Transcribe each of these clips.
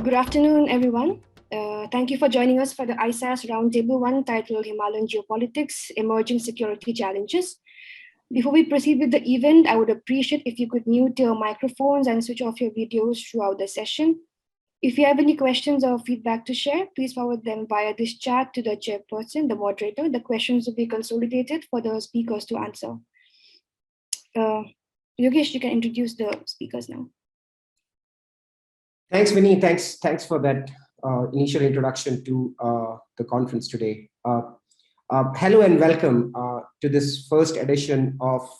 Good afternoon, everyone. Thank you for joining us for the ISAS Roundtable 1 titled Himalayan Geopolitics, Emerging Security Challenges. Before we proceed with the event, I would appreciate if you could mute your microphones and switch off your videos throughout the session. If you have any questions or feedback to share, please forward them via this chat to the chairperson, the moderator. The questions will be consolidated for the speakers to answer. Yogesh, you can introduce the speakers now. Thanks, Vinny. Thanks for that initial introduction to the conference today. Hello and welcome to this first edition of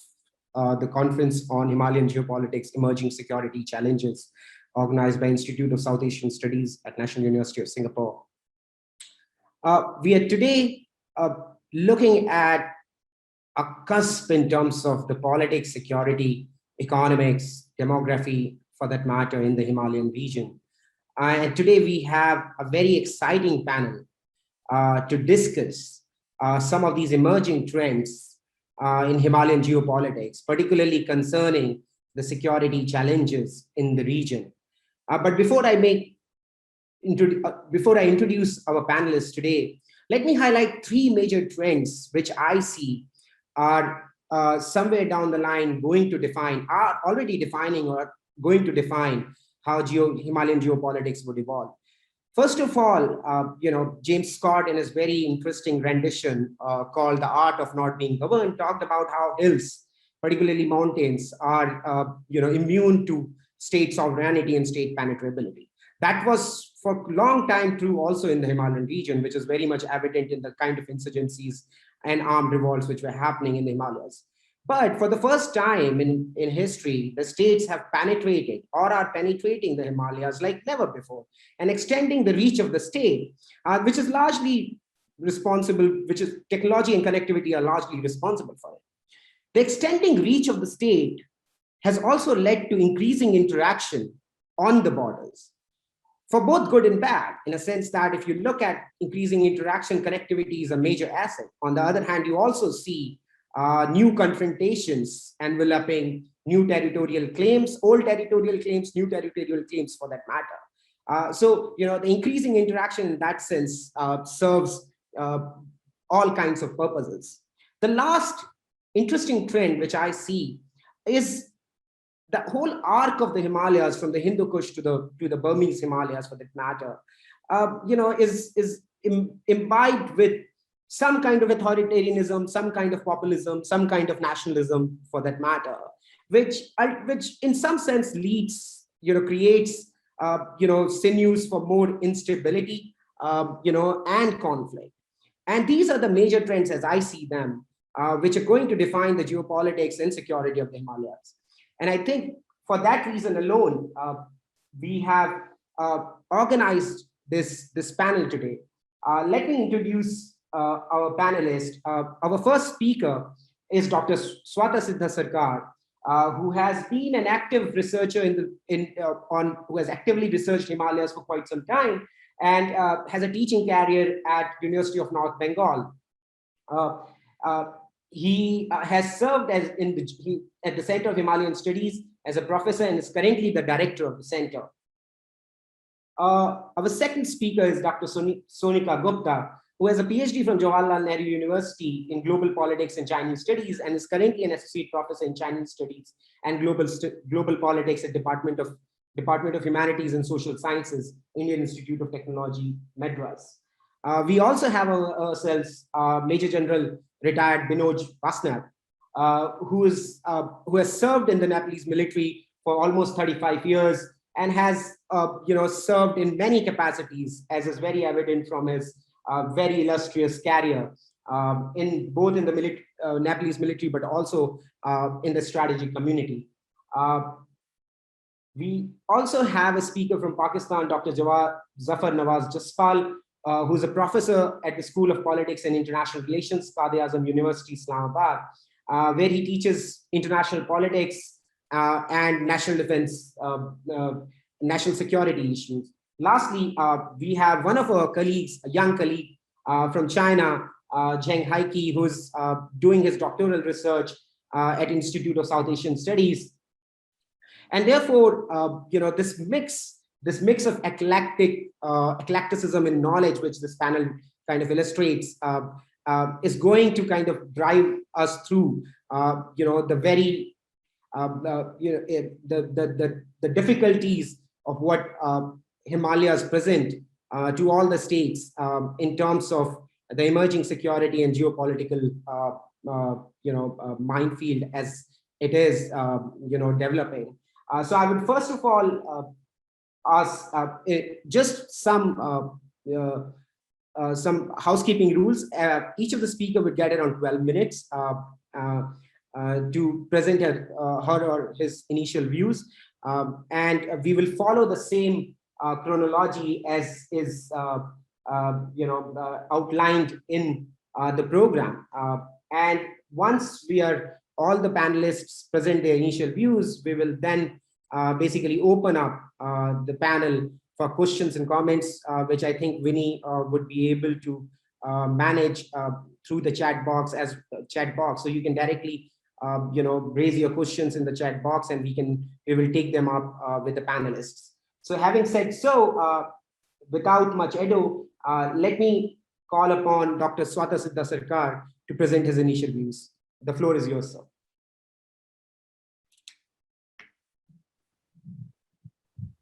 the conference on Himalayan Geopolitics, Emerging Security Challenges, organized by Institute of South Asian Studies at National University of Singapore. We are today looking at a cusp in terms of the politics, security, economics, demography, for that matter, in the Himalayan region. And today we have a very exciting panel to discuss some of these emerging trends in Himalayan geopolitics, particularly concerning the security challenges in the region. But before I introduce our panelists today, let me highlight three major trends which I see are somewhere down the line going to define, are already defining or going to define how Himalayan geopolitics would evolve. First of all, James Scott, in his very interesting rendition called The Art of Not Being Governed, talked about how hills, particularly mountains, are immune to state sovereignty and state penetrability. That was for a long time true also in the Himalayan region, which is very much evident in the kind of insurgencies and armed revolts which were happening in the Himalayas. But for the first time in history, the states have penetrated or are penetrating the Himalayas like never before, and extending the reach of the state, which is largely responsible, which is technology and connectivity are largely responsible for it. The extending reach of the state has also led to increasing interaction on the borders, for both good and bad, in a sense that if you look at increasing interaction, connectivity is a major asset. On the other hand, you also see new confrontations enveloping new territorial claims, old territorial claims, new territorial claims for that matter. So, the increasing interaction in that sense serves all kinds of purposes. The last interesting trend which I see is the whole arc of the Himalayas, from the Hindu Kush to the Burmese Himalayas, for that matter, is imbibed with some kind of authoritarianism, some kind of populism, some kind of nationalism, for that matter, which in some sense leads, creates, sinews for more instability, and conflict. And these are the major trends as I see them, which are going to define the geopolitics and security of the Himalayas. And I think for that reason alone, we have organized this panel today. Let me introduce our panelist. Our first speaker is Dr. Swatha Siddha Sarkar, who has been an active researcher who has actively researched Himalayas for quite some time, and has a teaching career at University of North Bengal. He has served as at the Center of Himalayan Studies as a professor and is currently the director of the center. Our second speaker is Dr. Sonika Gupta, who has a PhD from Jawaharlal Nehru University in Global Politics and Chinese Studies, and is currently an associate professor in Chinese Studies and Global Politics at Department of Humanities and Social Sciences, Indian Institute of Technology, Madras. We also have ourselves Major General retired Binod Vasnat, who has served in the Nepalese military for almost 35 years and has served in many capacities, as is very evident from his very illustrious career in the Nepalese military, but also in the strategic community. We also have a speaker from Pakistan, Dr. Zafar Nawaz Jaspal, who's a professor at the School of Politics and International Relations, Quaid-e-Azam University, Islamabad, where he teaches international politics and national defense, national security issues. Lastly, we have one of our colleagues, a young colleague from China, Zheng Haiki, who's doing his doctoral research at Institute of South Asian Studies. And therefore, this mix this mix of eclecticism in knowledge, which this panel kind of illustrates, is going to kind of drive us through, the very, the difficulties of what Himalayas present to all the states in terms of the emerging security and geopolitical, minefield as it is, developing. So I would first of all ask just some housekeeping rules. Each of the speaker would get around 12 minutes to present her or his initial views, and we will follow the same chronology as is outlined in the program. And once we are all the panelists present their initial views, we will then basically open up the panel for questions and comments, which I think Winnie would be able to manage through the chat box. So you can directly raise your questions in the chat box, and we will take them up with the panelists. So having said so, without much ado, let me call upon Dr. Swatha Siddha Sarkar to present his initial views. The floor is yours, sir.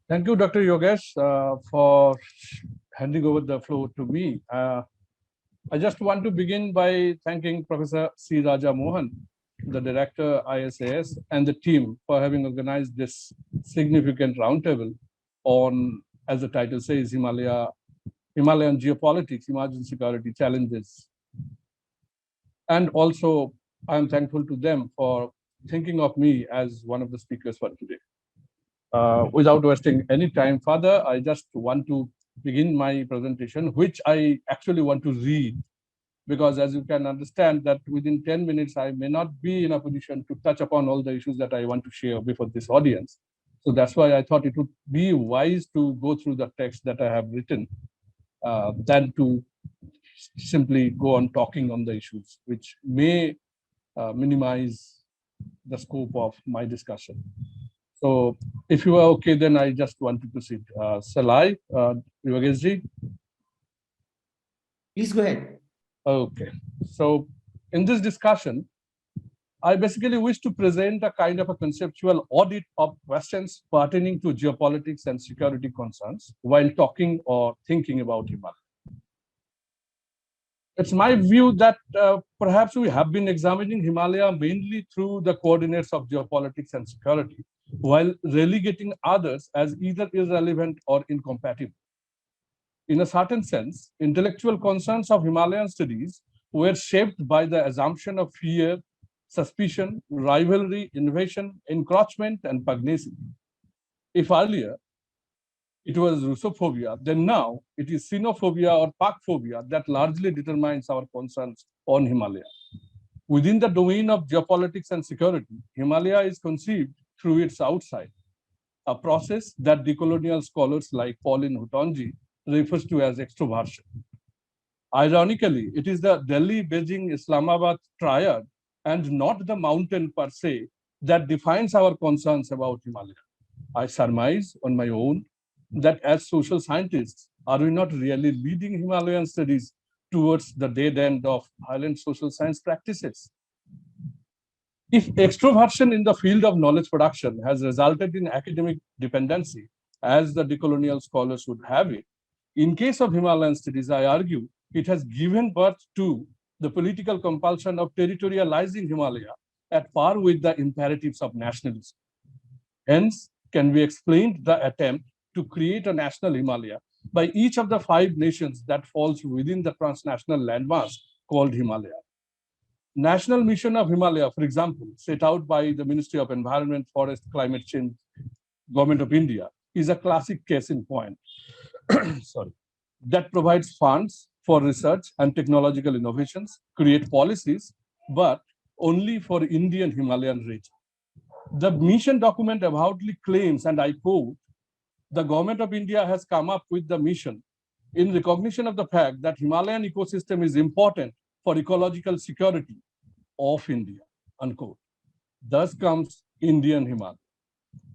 Thank you, Dr. Yogesh, for handing over the floor to me. I just want to begin by thanking Professor C. Raja Mohan, the director, ISAS, and the team for having organized this significant roundtable on, as the title says, Himalayan geopolitics, emerging security challenges. And also, I'm thankful to them for thinking of me as one of the speakers for today. Without wasting any time further, I just want to begin my presentation, which I actually want to read, because as you can understand that within 10 minutes, I may not be in a position to touch upon all the issues that I want to share before this audience. So that's why I thought it would be wise to go through the text that I have written than to simply go on talking on the issues, which may minimize the scope of my discussion. So if you are okay, then I just want to proceed. Shall I, Yogesh-ji? Please go ahead. Okay. So in this discussion, I basically wish to present a kind of a conceptual audit of questions pertaining to geopolitics and security concerns while talking or thinking about Himalaya. It's my view that perhaps we have been examining Himalaya mainly through the coordinates of geopolitics and security, while relegating others as either irrelevant or incompatible. In a certain sense, intellectual concerns of Himalayan studies were shaped by the assumption of fear, suspicion, rivalry, invasion, encroachment, and pugnacity. If earlier it was Russophobia, then now it is xenophobia or Pakphobia that largely determines our concerns on Himalaya. Within the domain of geopolitics and security, Himalaya is conceived through its outside, a process that decolonial scholars like Pauline Houghtonji refers to as extroversion. Ironically, it is the Delhi, Beijing, Islamabad triad and not the mountain per se that defines our concerns about Himalaya. I surmise on my own that as social scientists, are we not really leading Himalayan studies towards the dead end of violent social science practices? If extroversion in the field of knowledge production has resulted in academic dependency, as the decolonial scholars would have it, in case of Himalayan studies, I argue it has given birth to the political compulsion of territorializing Himalaya at par with the imperatives of nationalism. Hence, can be explained the attempt to create a national Himalaya by each of the 5 nations that falls within the transnational landmass called Himalaya. National Mission of Himalaya, for example, set out by the Ministry of Environment, Forest, Climate Change, Government of India, is a classic case in point. Sorry, that provides funds for research and technological innovations, create policies, but only for Indian Himalayan region. The mission document avowedly claims, and I quote, the government of India has come up with the mission in recognition of the fact that Himalayan ecosystem is important for ecological security of India, unquote. Thus comes Indian Himalaya.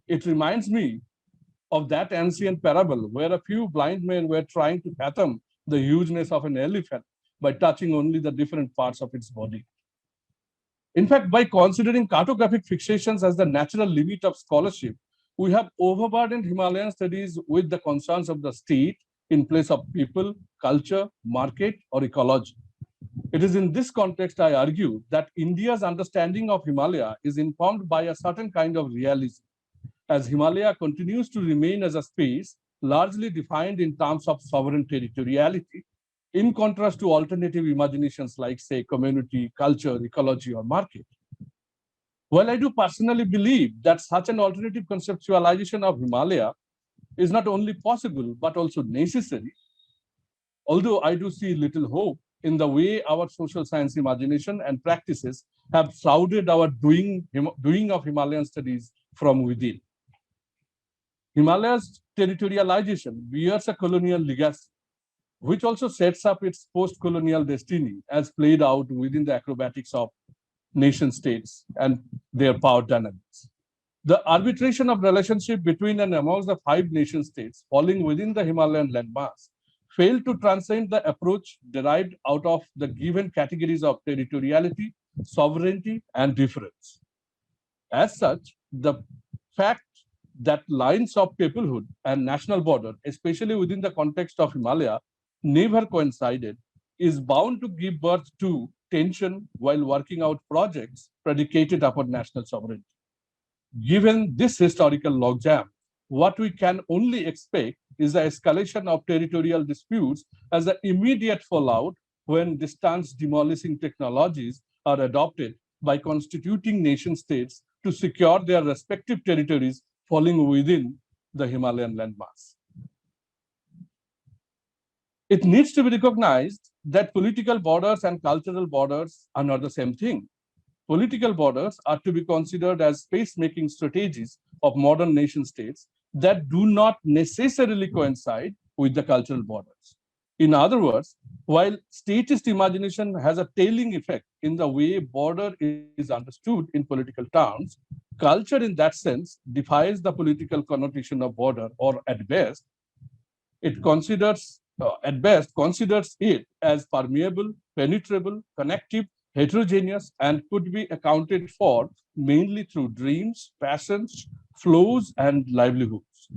It reminds me of that ancient parable where a few blind men were trying to fathom the hugeness of an elephant by touching only the different parts of its body. In fact, by considering cartographic fixations as the natural limit of scholarship, we have overburdened Himalayan studies with the concerns of the state in place of people, culture, market, or ecology. It is in this context I argue that India's understanding of Himalaya is informed by a certain kind of realism, as Himalaya continues to remain as a space largely defined in terms of sovereign territoriality, in contrast to alternative imaginations like, say, community, culture, ecology, or market. While I do personally believe that such an alternative conceptualization of Himalaya is not only possible, but also necessary, although I do see little hope in the way our social science imagination and practices have shrouded our doing of Himalayan studies from within. Himalaya's territorialization bears a colonial legacy, which also sets up its post-colonial destiny as played out within the acrobatics of nation states and their power dynamics. The arbitration of relationship between and amongst the 5 nation states falling within the Himalayan landmass failed to transcend the approach derived out of the given categories of territoriality, sovereignty, and difference. As such, the fact that lines of peoplehood and national border, especially within the context of Himalaya, never coincided, is bound to give birth to tension while working out projects predicated upon national sovereignty. Given this historical logjam, what we can only expect is the escalation of territorial disputes as the immediate fallout when distance demolishing technologies are adopted by constituting nation states to secure their respective territories falling within the Himalayan landmass. It needs to be recognized that political borders and cultural borders are not the same thing. Political borders are to be considered as space-making strategies of modern nation states that do not necessarily coincide with the cultural borders. In other words, while statist imagination has a tailing effect in the way border is understood in political terms, culture in that sense defies the political connotation of border, or at best considers it as permeable, penetrable, connective, heterogeneous, and could be accounted for mainly through dreams, passions, flows, and livelihoods.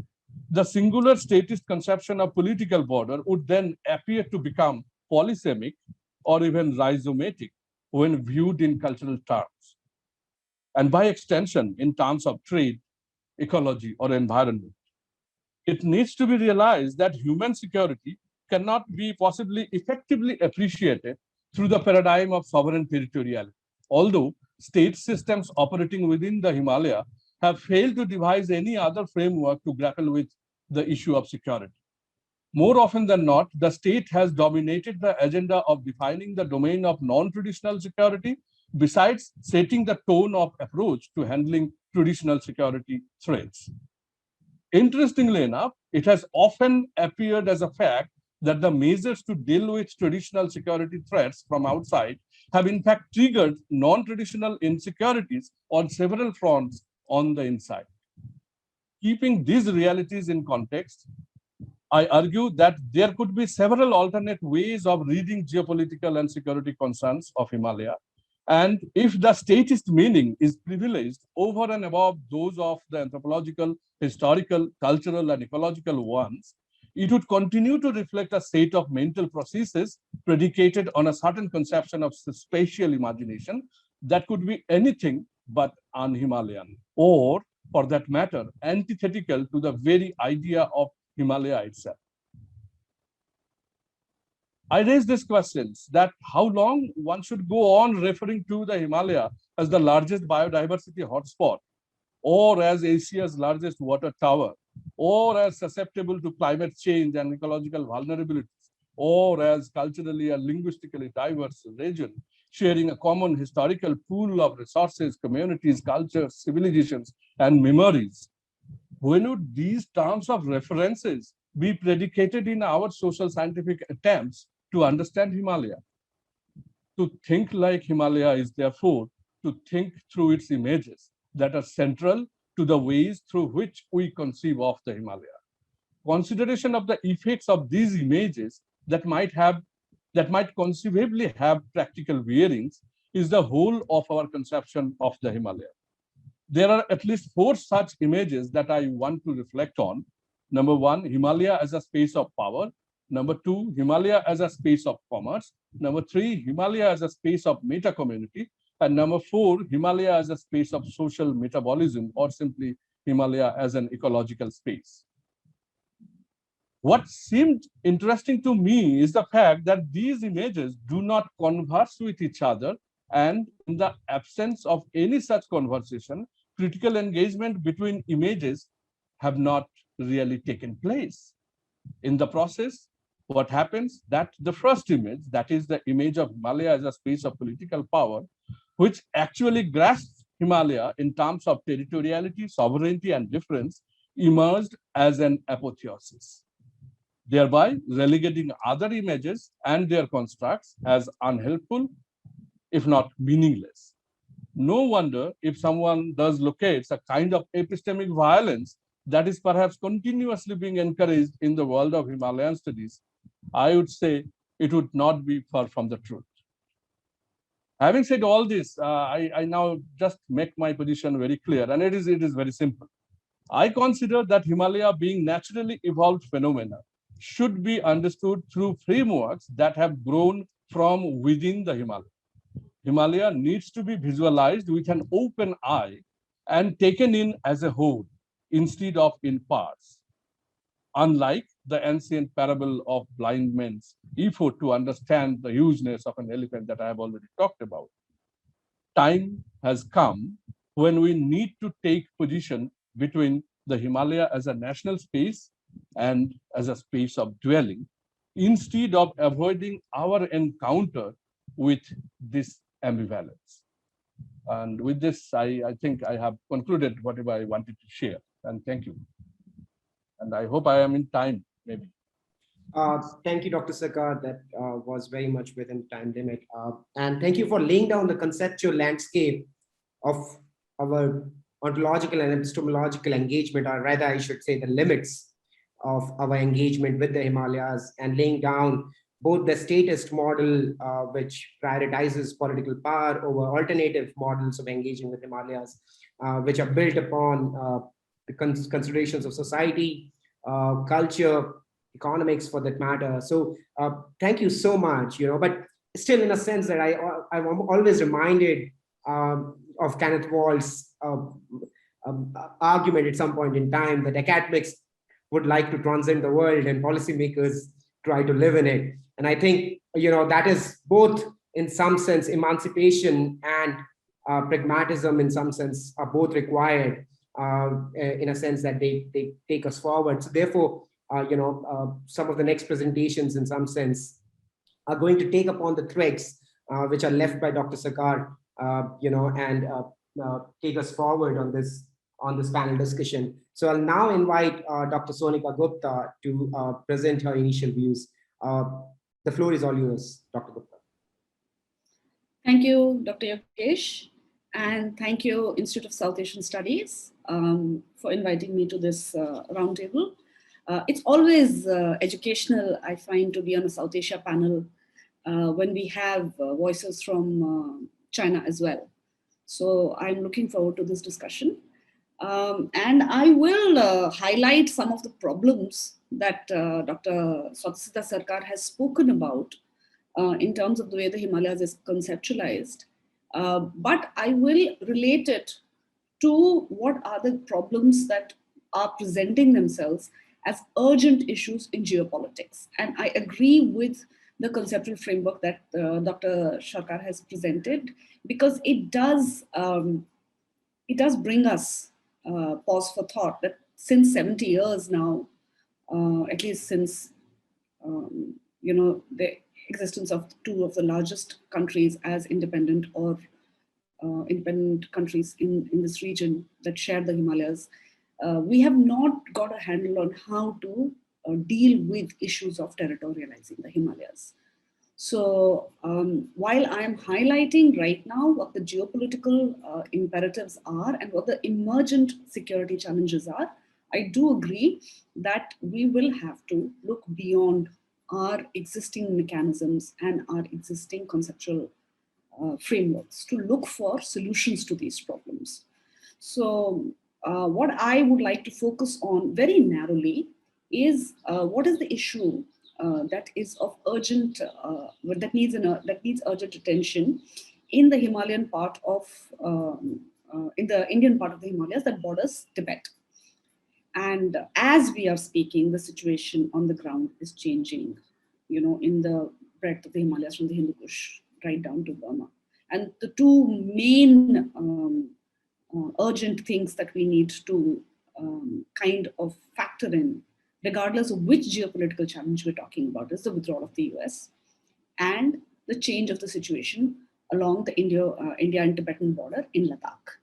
The singular statist conception of political border would then appear to become polysemic or even rhizomatic when viewed in cultural terms, and by extension in terms of trade, ecology, or environment. It needs to be realized that human security cannot be possibly effectively appreciated through the paradigm of sovereign territoriality, although state systems operating within the Himalaya have failed to devise any other framework to grapple with the issue of security. More often than not, the state has dominated the agenda of defining the domain of non-traditional security, besides setting the tone of approach to handling traditional security threats. Interestingly enough, it has often appeared as a fact that the measures to deal with traditional security threats from outside have in fact triggered non-traditional insecurities on several fronts on the inside. Keeping these realities in context, I argue that there could be several alternate ways of reading geopolitical and security concerns of Himalaya. And if the statist meaning is privileged over and above those of the anthropological, historical, cultural, and ecological ones, it would continue to reflect a set of mental processes predicated on a certain conception of spatial imagination that could be anything but un-Himalayan, or, for that matter, antithetical to the very idea of Himalaya itself. I raise these questions that how long one should go on referring to the Himalaya as the largest biodiversity hotspot, or as Asia's largest water tower, or as susceptible to climate change and ecological vulnerabilities, or as culturally and linguistically diverse region, sharing a common historical pool of resources, communities, cultures, civilizations, and memories. When would these terms of references be predicated in our social scientific attempts to understand Himalaya? To think like Himalaya is therefore to think through its images that are central to the ways through which we conceive of the Himalaya. Consideration of the effects of these images that might conceivably have practical bearings is the whole of our conception of the Himalaya. There are at least 4 such images that I want to reflect on. Number 1, Himalaya as a space of power. Number 2, Himalaya as a space of commerce. Number 3, Himalaya as a space of meta-community. And number 4, Himalaya as a space of social metabolism, or simply Himalaya as an ecological space. What seemed interesting to me is the fact that these images do not converse with each other, and in the absence of any such conversation, critical engagement between images have not really taken place. In the process, what happens that the first image, that is the image of Himalaya as a space of political power, which actually grasps Himalaya in terms of territoriality, sovereignty, and difference, emerged as an apotheosis, thereby relegating other images and their constructs as unhelpful, if not meaningless. No wonder if someone thus locates a kind of epistemic violence that is perhaps continuously being encouraged in the world of Himalayan studies, I would say it would not be far from the truth. Having said all this, I now just make my position very clear, and it is very simple. I consider that Himalaya, being naturally evolved phenomena, should be understood through frameworks that have grown from within the Himalaya. Himalaya needs to be visualized with an open eye and taken in as a whole instead of in parts. Unlike the ancient parable of blind men's effort to understand the hugeness of an elephant that I have already talked about, time has come when we need to take position between the Himalaya as a national space and as a space of dwelling, instead of avoiding our encounter with this ambivalence. And with this, I think I have concluded whatever I wanted to share. And thank you. And I hope I am in time, maybe. Thank you, Dr. Sarkar. That was very much within time limit. And thank you for laying down the conceptual landscape of our ontological and epistemological engagement, or rather, I should say, the limits of our engagement with the Himalayas, and laying down both the statist model, which prioritizes political power, over alternative models of engaging with Himalayas, which are built upon the considerations of society, culture, economics, for that matter. So thank you so much. But still, in a sense, that I'm always reminded of Kenneth Walt's argument at some point in time, that academics would like to transcend the world and policymakers try to live in it. And I think, that is both, in some sense, emancipation and pragmatism, in some sense, are both required, in a sense that they take us forward. So therefore, some of the next presentations, in some sense, are going to take upon the threads which are left by Dr. Sarkar, and take us forward on this panel discussion. So I'll now invite Dr. Sonika Gupta to present her initial views. The floor is all yours, Dr. Gupta. Thank you, Dr. Yogesh, and thank you, Institute of South Asian Studies, for inviting me to this roundtable. It's always educational, I find, to be on a South Asia panel when we have voices from China as well. So I'm looking forward to this discussion. And I will highlight some of the problems that Dr. Swatha Sarkar has spoken about in terms of the way the Himalayas is conceptualized. But I will relate it to what are the problems that are presenting themselves as urgent issues in geopolitics. And I agree with the conceptual framework that Dr. Sarkar has presented, because it does bring us pause for thought that since 70 years now, at least since the existence of two of the largest countries as independent or independent countries in this region that share the Himalayas, we have not got a handle on how to deal with issues of territorializing the Himalayas. So while I'm highlighting right now what the geopolitical imperatives are and what the emergent security challenges are, I do agree that we will have to look beyond our existing mechanisms and our existing conceptual frameworks to look for solutions to these problems. So what I would like to focus on very narrowly is what is the issue that is of urgent, that needs urgent attention in the Himalayan part of, in the Indian part of the Himalayas that borders Tibet. And as we are speaking, the situation on the ground is changing, in the breadth of the Himalayas from the Hindu Kush right down to Burma. And the two main urgent things that we need to kind of factor in, regardless of which geopolitical challenge we're talking about, is the withdrawal of the US and the change of the situation along the India and Tibetan border in Ladakh.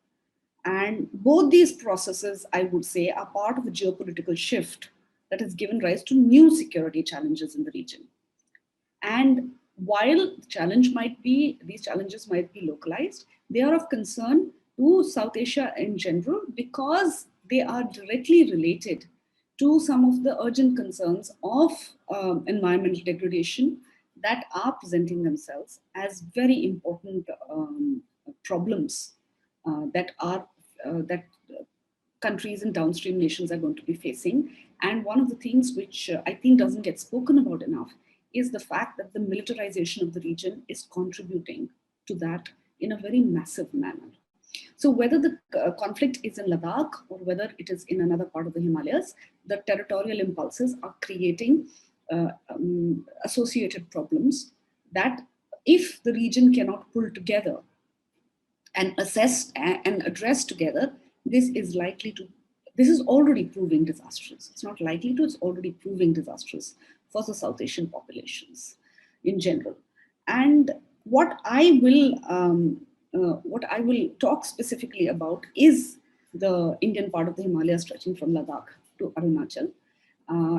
And both these processes, I would say, are part of a geopolitical shift that has given rise to new security challenges in the region. And while these challenges might be localized, they are of concern to South Asia in general because they are directly related to some of the urgent concerns of environmental degradation that are presenting themselves as very important problems that countries and downstream nations are going to be facing. And one of the things which I think doesn't get spoken about enough is the fact that the militarization of the region is contributing to that in a very massive manner. So whether the conflict is in Ladakh or whether it is in another part of the Himalayas, the territorial impulses are creating associated problems that, if the region cannot pull together and assess and address together, this is already proving disastrous. It's not likely to, it's already proving disastrous for the South Asian populations in general. And what I will talk specifically about is the Indian part of the Himalayas stretching from Ladakh to Arunachal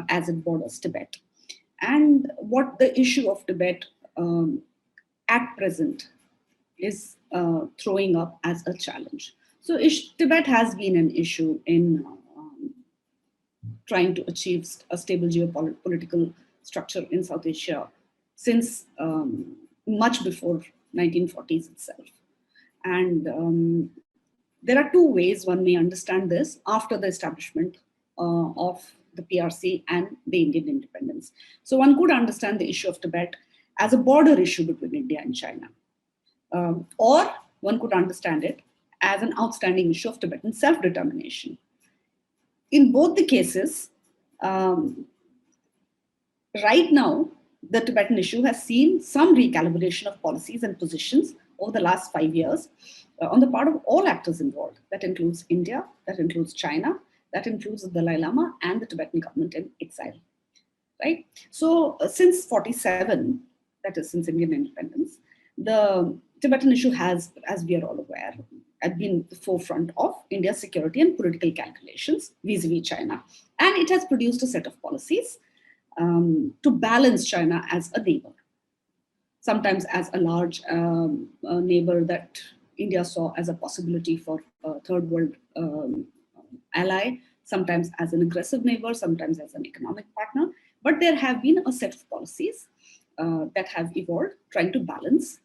as it borders Tibet. And what the issue of Tibet at present is throwing up as a challenge. So Tibet has been an issue in trying to achieve a stable geopolitical structure in South Asia since much before 1940s itself. And there are two ways one may understand this after the establishment of the PRC and the Indian independence. So one could understand the issue of Tibet as a border issue between India and China. Or one could understand it as an outstanding issue of Tibetan self-determination. In both the cases, right now, the Tibetan issue has seen some recalibration of policies and positions over the last 5 years on the part of all actors involved. That includes India, that includes China, that includes the Dalai Lama and the Tibetan government in exile, right? So since 47, that is since Indian independence, the Tibetan issue has, as we are all aware, had been the forefront of India's security and political calculations vis-a-vis China. And it has produced a set of policies to balance China as a neighbor, sometimes as a large neighbor that India saw as a possibility for a third world ally, sometimes as an aggressive neighbor, sometimes as an economic partner. But there have been a set of policies that have evolved, trying to balance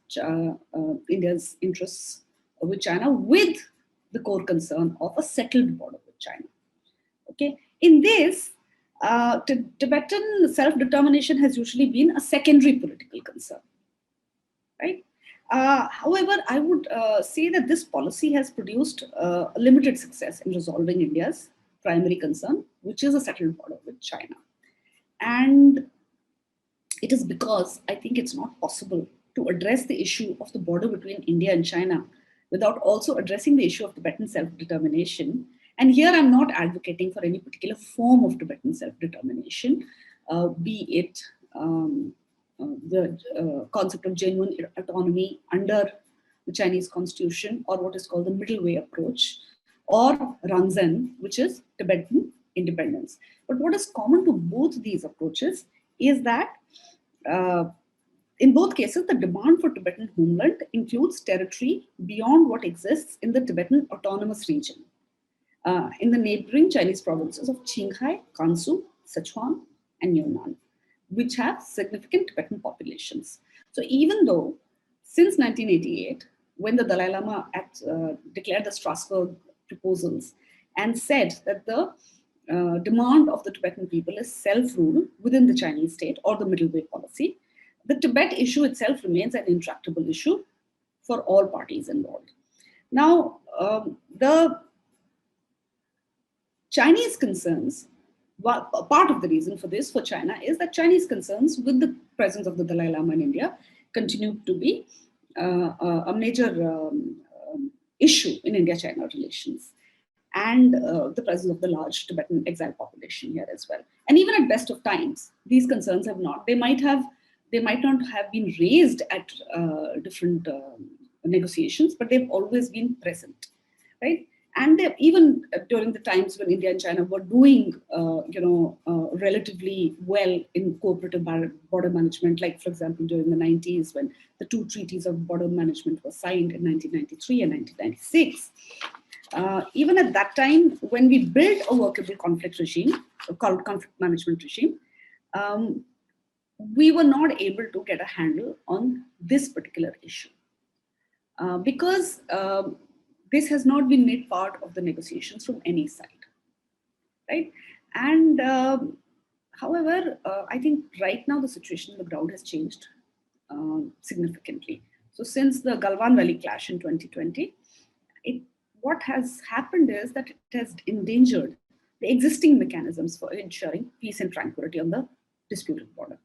India's interests with China with the core concern of a settled border with China. Okay, in this, Tibetan self-determination has usually been a secondary political concern, right? However, I would say that this policy has produced a limited success in resolving India's primary concern, which is a settled border with China. And it is because I think it's not possible to address the issue of the border between India and China without also addressing the issue of Tibetan self-determination. And here I'm not advocating for any particular form of Tibetan self-determination, be it the concept of genuine autonomy under the Chinese constitution, or what is called the middle way approach, or Ranzan, which is Tibetan independence. But what is common to both these approaches is that In both cases, the demand for Tibetan homeland includes territory beyond what exists in the Tibetan Autonomous Region, in the neighboring Chinese provinces of Qinghai, Gansu, Sichuan, and Yunnan, which have significant Tibetan populations. So even though since 1988, when the Dalai Lama declared the Strasbourg proposals and said that the demand of the Tibetan people is self-rule within the Chinese state or the middle way policy, the Tibet issue itself remains an intractable issue for all parties involved. Now, the Chinese concerns, part of the reason for this for China is that Chinese concerns with the presence of the Dalai Lama in India continue to be a major issue in India-China relations, and the presence of the large Tibetan exile population here as well. And even at best of times, these concerns have not, they might not have been raised at different negotiations, but they've always been present, right? And even during the times when India and China were doing, relatively well in cooperative border management, like for example, during the 90s when the two treaties of border management were signed in 1993 and 1996. Even at that time, when we built a workable conflict regime, called conflict management regime, we were not able to get a handle on this particular issue because this has not been made part of the negotiations from any side, right? And however, I think right now the situation on the ground has changed significantly. So since the Galwan Valley clash in 2020, what has happened is that it has endangered the existing mechanisms for ensuring peace and tranquility on the disputed border,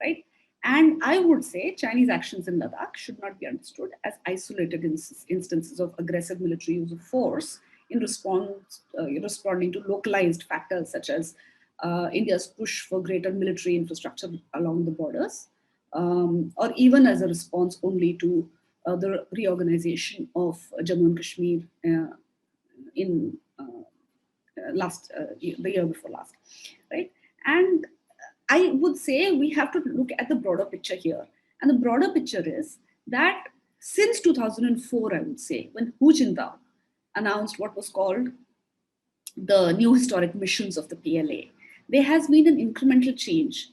right? And I would say Chinese actions in Ladakh should not be understood as isolated instances of aggressive military use of force in responding to localized factors such as India's push for greater military infrastructure along the borders, or even as a response only to the reorganization of Jammu and Kashmir in the year before last, right? And I would say we have to look at the broader picture here. And the broader picture is that since 2004, I would say, when Hu Jintao announced what was called the new historic missions of the PLA, there has been an incremental change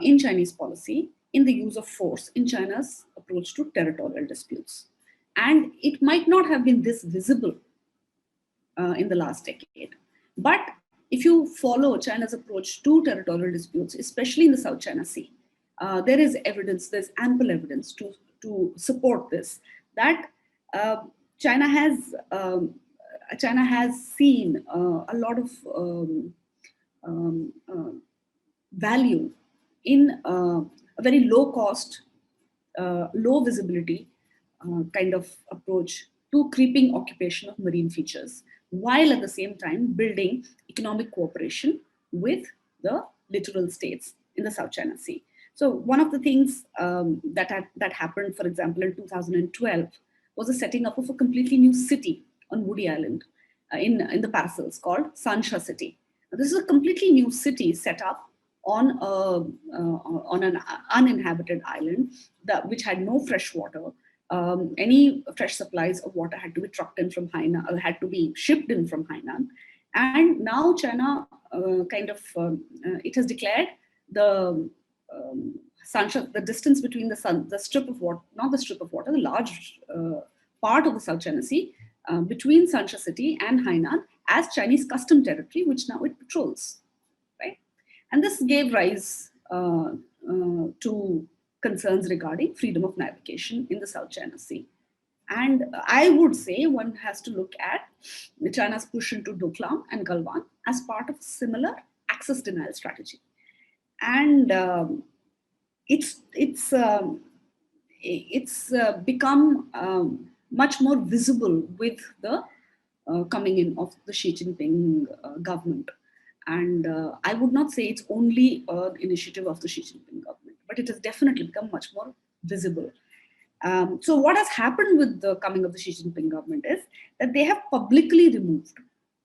in Chinese policy in the use of force in China's approach to territorial disputes. And it might not have been this visible in the last decade. But if you follow China's approach to territorial disputes, especially in the South China Sea, there is evidence, there's ample evidence to support this, that China has seen a lot of value in a very low cost, low visibility kind of approach to creeping occupation of marine features, while at the same time building economic cooperation with the littoral states in the South China Sea. So one of the things that happened, for example, in 2012 was the setting up of a completely new city on Woody Island in the Paracels called Sansha City. Now, this is a completely new city set up on an uninhabited island which had no fresh water. Any fresh supplies of water had to be trucked in from Hainan, or had to be shipped in from Hainan. And now China it has declared the the distance between the strip of water, not the strip of water, the large part of the South China Sea between Sansha City and Hainan as Chinese custom territory, which now it patrols, right? And this gave rise to concerns regarding freedom of navigation in the South China Sea. And I would say one has to look at China's push into Doklam and Galwan as part of a similar access denial strategy. And it's become much more visible with the coming in of the Xi Jinping government. And I would not say it's only an initiative of the Xi Jinping government, but it has definitely become much more visible. So what has happened with the coming of the Xi Jinping government is that they have publicly removed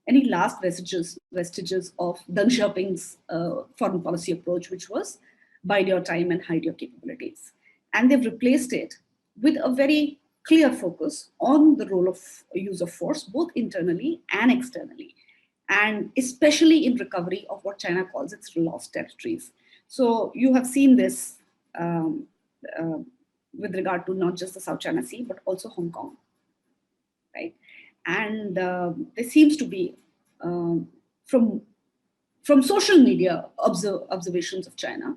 any last vestiges of Deng Xiaoping's foreign policy approach, which was bide your time and hide your capabilities. and they've replaced it with a very clear focus on the role of use of force, both internally and externally, and especially in recovery of what China calls its lost territories. So you have seen this with regard to not just the South China Sea, but also Hong Kong, right? And there seems to be, from social media observations of China,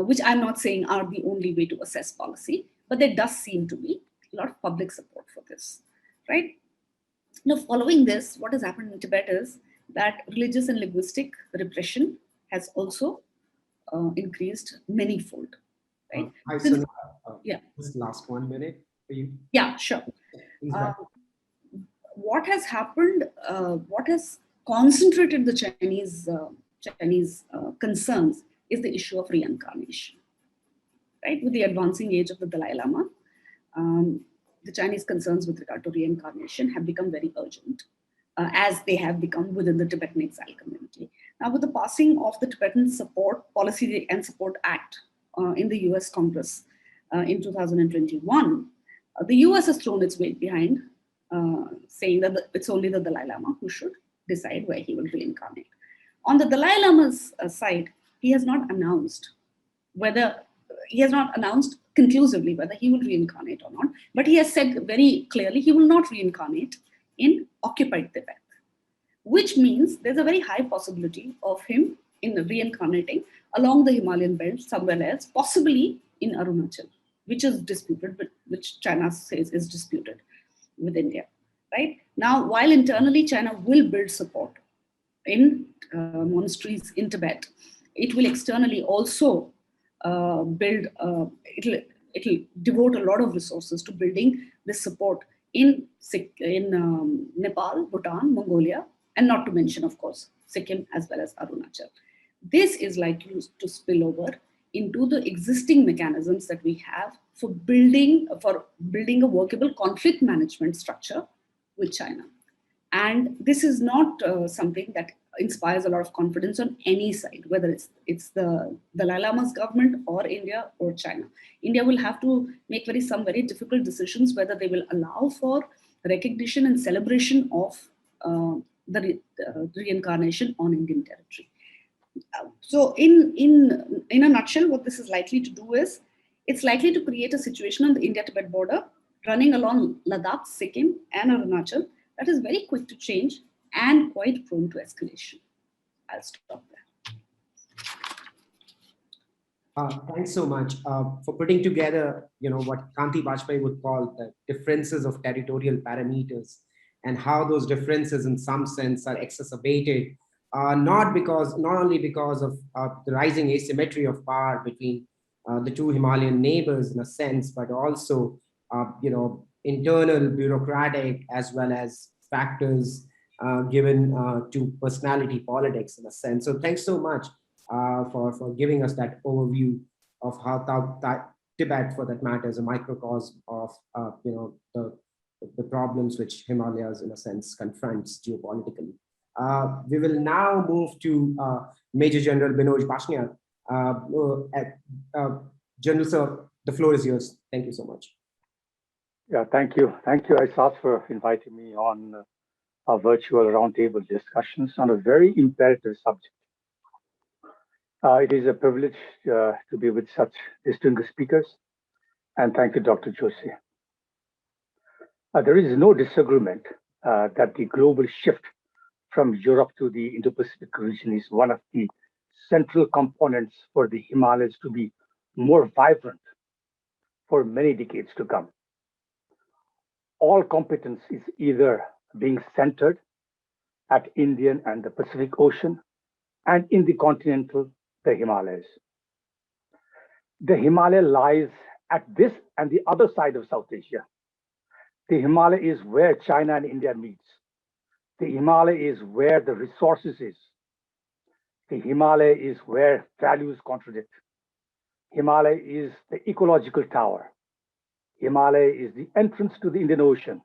which I'm not saying are the only way to assess policy, but there does seem to be a lot of public support for this, right? Now, following this, what has happened in Tibet is that religious and linguistic repression has also increased manyfold, right? Hi, Since, Sonia. yeah. This last 1 minute for you. Yeah, sure. What has happened, what has concentrated the Chinese concerns is the issue of reincarnation, right? With the advancing age of the Dalai Lama, the Chinese concerns with regard to reincarnation have become very urgent, as they have become within the Tibetan exile community. Now, with the passing of the Tibetan Support Policy and Support Act in the US Congress in 2021, the US has thrown its weight behind, saying that it's only the Dalai Lama who should decide where he will reincarnate. On the Dalai Lama's side, he has not announced conclusively whether he will reincarnate or not, but he has said very clearly he will not reincarnate in occupied Tibet, which means there's a very high possibility of him in reincarnating along the Himalayan belt somewhere else, possibly in Arunachal, which is disputed, but which China says is disputed with India, right? Now, while internally China will build support in monasteries in Tibet, it will externally also it'll devote a lot of resources to building this support in Nepal, Bhutan, Mongolia, and not to mention, of course, Sikkim as well as Arunachal. This is likely to spill over into the existing mechanisms that we have for building a workable conflict management structure with China. And this is not something that inspires a lot of confidence on any side, whether it's the Dalai Lama's government or India or China. India will have to make some very difficult decisions whether they will allow for recognition and celebration of the reincarnation on Indian territory. So in a nutshell, what this is likely to do is, it's likely to create a situation on the India-Tibet border running along Ladakh, Sikkim, and Arunachal that is very quick to change and quite prone to escalation. I'll stop there. Thanks so much for putting together, what Kanti Bajpayee would call the differences of territorial parameters, and how those differences in some sense are exacerbated, not only because of the rising asymmetry of power between the two Himalayan neighbors in a sense, but also, internal bureaucratic as well as factors given to personality politics in a sense. So thanks so much for giving us that overview of how Tibet, for that matter, is a microcosm of the problems which Himalayas, in a sense, confronts geopolitically. We will now move to Major General Binoj Bashniar. General Sir, the floor is yours. Thank you so much. Yeah, thank you. Thank you, Aisat, for inviting me on our virtual roundtable discussions on a very imperative subject. It is a privilege to be with such distinguished speakers, and thank you, Dr. Joshi. There is no disagreement that the global shift from Europe to the Indo-Pacific region is one of the central components for the Himalayas to be more vibrant for many decades to come. All competence is either being centered at Indian and the Pacific Ocean and in the continental, the Himalayas. The Himalaya lies at this and the other side of South Asia. The Himalaya is where China and India meets. The Himalaya is where the resources is. The Himalaya is where values contradict. Himalaya is the ecological tower. Himalaya is the entrance to the Indian Ocean.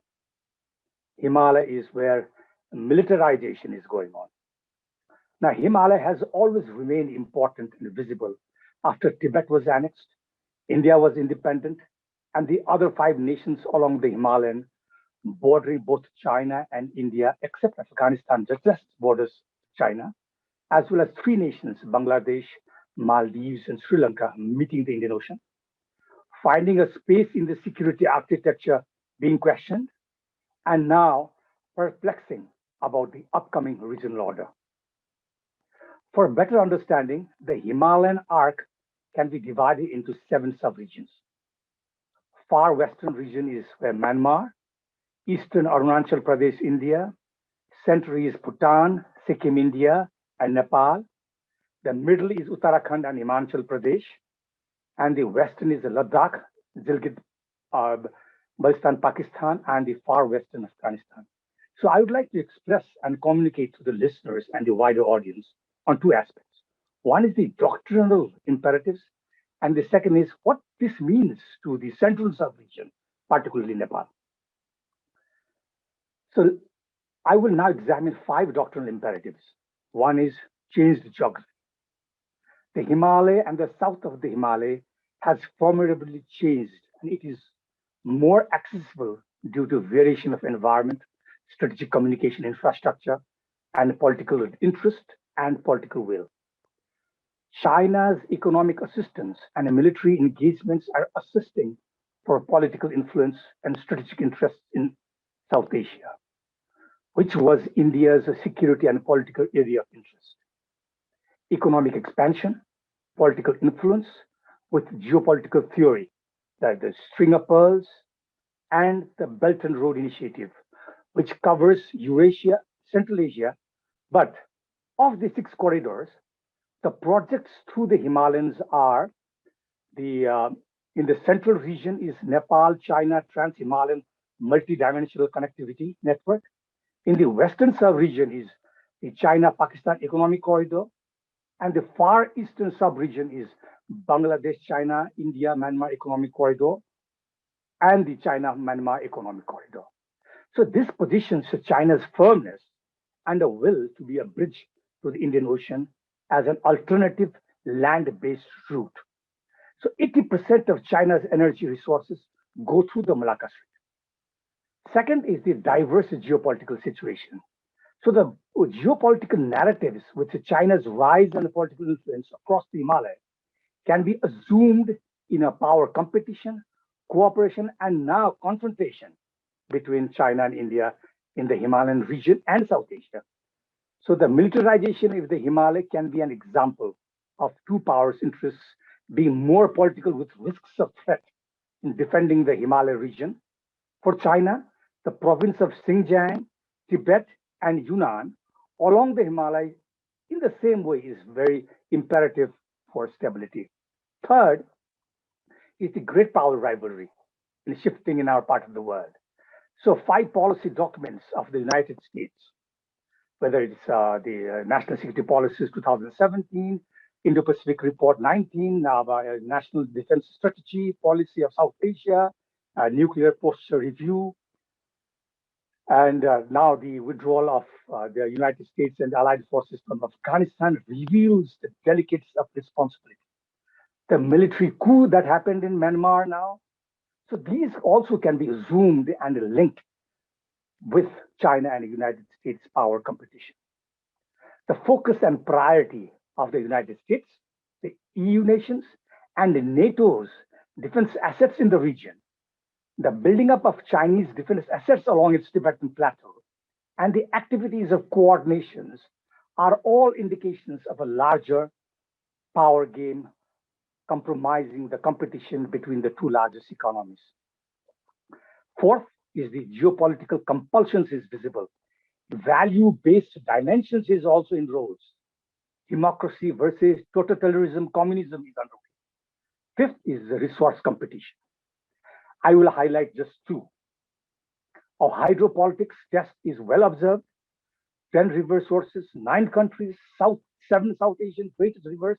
Himalaya is where militarization is going on. Now, Himalaya has always remained important and visible after Tibet was annexed India was independent, and the other 5 nations along the Himalayan, bordering both China and India, except Afghanistan, just borders China, as well as 3 nations, Bangladesh, Maldives, and Sri Lanka, meeting the Indian Ocean, finding a space in the security architecture being questioned, and now perplexing about the upcoming regional order. For better understanding, the Himalayan arc can be divided into 7 subregions. Far western region is where Myanmar, eastern Arunachal Pradesh, India, central is Bhutan, Sikkim, India, and Nepal. The middle is Uttarakhand and Himachal Pradesh, and the western is Ladakh, Gilgit, Baltistan, Pakistan, and the far western Afghanistan. So I would like to express and communicate to the listeners and the wider audience on 2 aspects. One is the doctrinal imperatives, and the second is what this means to the central sub-region, particularly Nepal. So I will now examine 5 doctrinal imperatives. One is change the geography. The Himalaya and the south of the Himalaya has formidably changed, and it is more accessible due to variation of environment, strategic communication infrastructure, and political interest and political will. China's economic assistance and military engagements are assisting for political influence and strategic interests in South Asia, which was India's security and political area of interest. Economic expansion, political influence with geopolitical theory, that the string of pearls and the Belt and Road Initiative, which covers Eurasia, Central Asia, but of the 6 corridors, the projects through the Himalayas are in the central region is Nepal-China trans-Himalayan multidimensional connectivity network. In the western sub-region is the China-Pakistan economic corridor, and the far eastern sub-region is Bangladesh, China, India, Myanmar economic corridor, and the China-Myanmar economic corridor. So this positions China's firmness and a will to be a bridge to the Indian Ocean as an alternative land-based route. So 80% of China's energy resources go through the Malacca Strait. Second is the diverse geopolitical situation. So the geopolitical narratives with China's rise and political influence across the Himalaya can be assumed in a power competition, cooperation, and now confrontation between China and India in the Himalayan region and South Asia. So the militarization of the Himalaya can be an example of 2 powers' interests being more political with risks of threat in defending the Himalaya region. For China, the province of Xinjiang, Tibet, and Yunnan along the Himalaya in the same way is very imperative for stability. Third is the great power rivalry in shifting in our part of the world. So 5 policy documents of the United States, whether it's the National Security Policies 2017, Indo-Pacific Report 19, National Defense Strategy, Policy of South Asia, Nuclear Posture Review, and now the withdrawal of the United States and Allied forces from Afghanistan reveals the delicacy of responsibility. The military coup that happened in Myanmar now, so these also can be zoomed and linked with China and the United States power competition. The focus and priority of the United States, the EU nations, and the NATO's defense assets in the region, the building up of Chinese defense assets along its Tibetan plateau, and the activities of coordinations are all indications of a larger power game compromising the competition between the 2 largest economies. Fourth is the geopolitical compulsions is visible. Value-based dimensions is also in roles. Democracy versus totalitarianism, communism is underway. Fifth is the resource competition. I will highlight just 2. Our hydropolitics test is well observed. 10 river sources, 9 countries, 7 South Asian greatest rivers,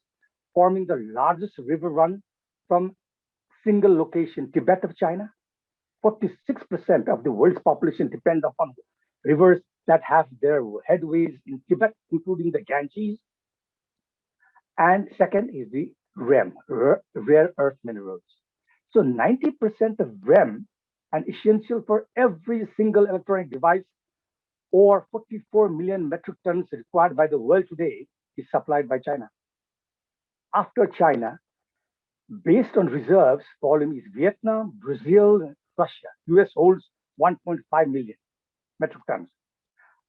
forming the largest river run from single location, Tibet of China. 46% of the world's population depend upon rivers that have their headways in Tibet, including the Ganges. And second is the REM, rare earth minerals. So 90% of REM, and essential for every single electronic device, or 44 million metric tons required by the world today, is supplied by China. After China, based on reserves, volume is Vietnam, Brazil, Russia. US holds 1.5 million metric tons.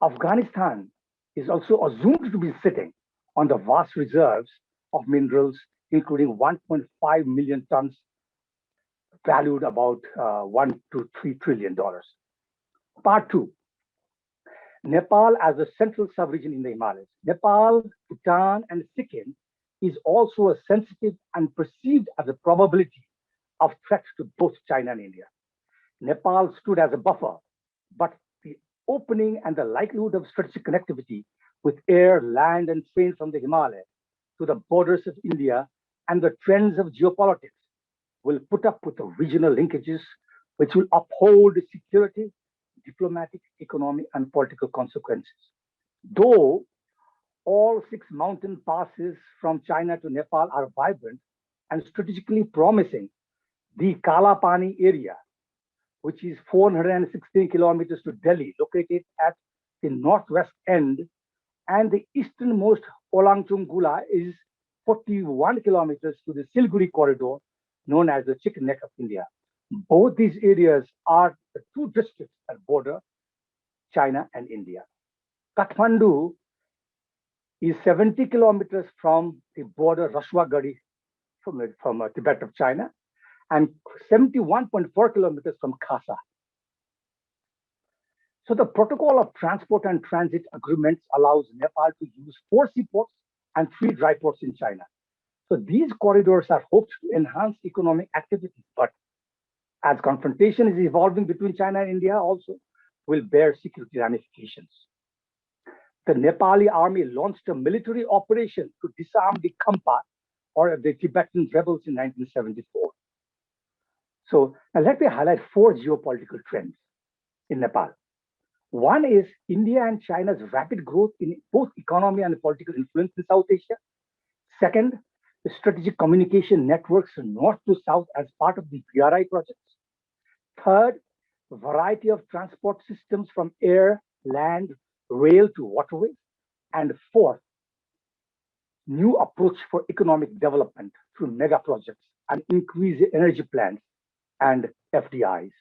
Afghanistan is also assumed to be sitting on the vast reserves of minerals, including 1.5 million tons, valued about $1 to $3 trillion. Part two, Nepal as a central sub-region in the Himalayas. Nepal, Bhutan, and Sikkim is also a sensitive and perceived as a probability of threat to both China and India. Nepal stood as a buffer, but the opening and the likelihood of strategic connectivity with air, land, and train from the Himalaya to the borders of India and the trends of geopolitics will put up with the regional linkages which will uphold security, diplomatic, economic, and political consequences. Though all 6 mountain passes from China to Nepal are vibrant and strategically promising, the Kalapani area, which is 416 kilometers to Delhi, located at the northwest end, and the easternmost Olangchungula is 41 kilometers to the Siliguri corridor, known as the Chicken Neck of India. Both these areas are the 2 districts that border China and India. Kathmandu is 70 kilometers from the border Rashwagadi from Tibet of China, and 71.4 kilometers from Khasa. So the protocol of transport and transit agreements allows Nepal to use 4 seaports and 3 dry ports in China. So these corridors are hoped to enhance economic activity, but as confrontation is evolving between China and India also will bear security ramifications. The Nepali army launched a military operation to disarm the Khampa, or the Tibetan rebels, in 1974. So now let me highlight 4 geopolitical trends in Nepal. One is India and China's rapid growth in both economy and political influence in South Asia. Second, the strategic communication networks north to south as part of the BRI projects. Third, a variety of transport systems from air, land, rail to waterways. And fourth, new approach for economic development through mega projects and increased energy plants and FDIs.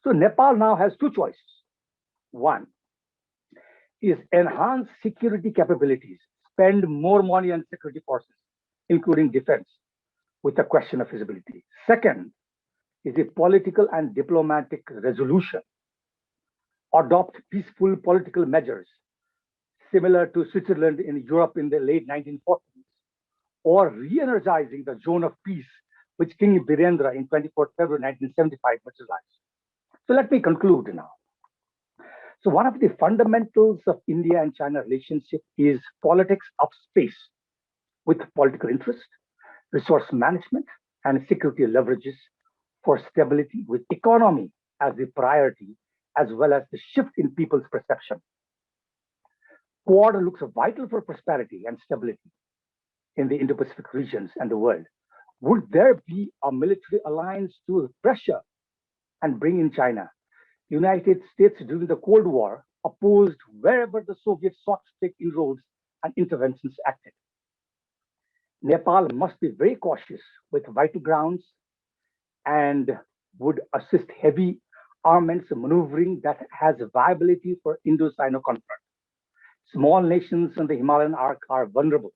So Nepal now has 2 choices. One is enhance security capabilities, spend more money on security forces, including defense, with a question of feasibility. Second is a political and diplomatic resolution. Adopt peaceful political measures, similar to Switzerland in Europe in the late 1940s, or re-energizing the zone of peace, which King Birendra in 24 February 1975 materialized. So let me conclude now. So one of the fundamentals of India and China relationship is politics of space, with political interest, resource management, and security leverages for stability, with economy as the priority, as well as the shift in people's perception. Quad looks vital for prosperity and stability in the Indo-Pacific regions and the world. Would there be a military alliance to pressure and bring in China? United States during the Cold War opposed wherever the Soviets sought to take inroads and interventions acted. Nepal must be very cautious with vital grounds and would assist heavy armaments maneuvering that has viability for Indo-Sino conflict. Small nations on the Himalayan arc are vulnerable.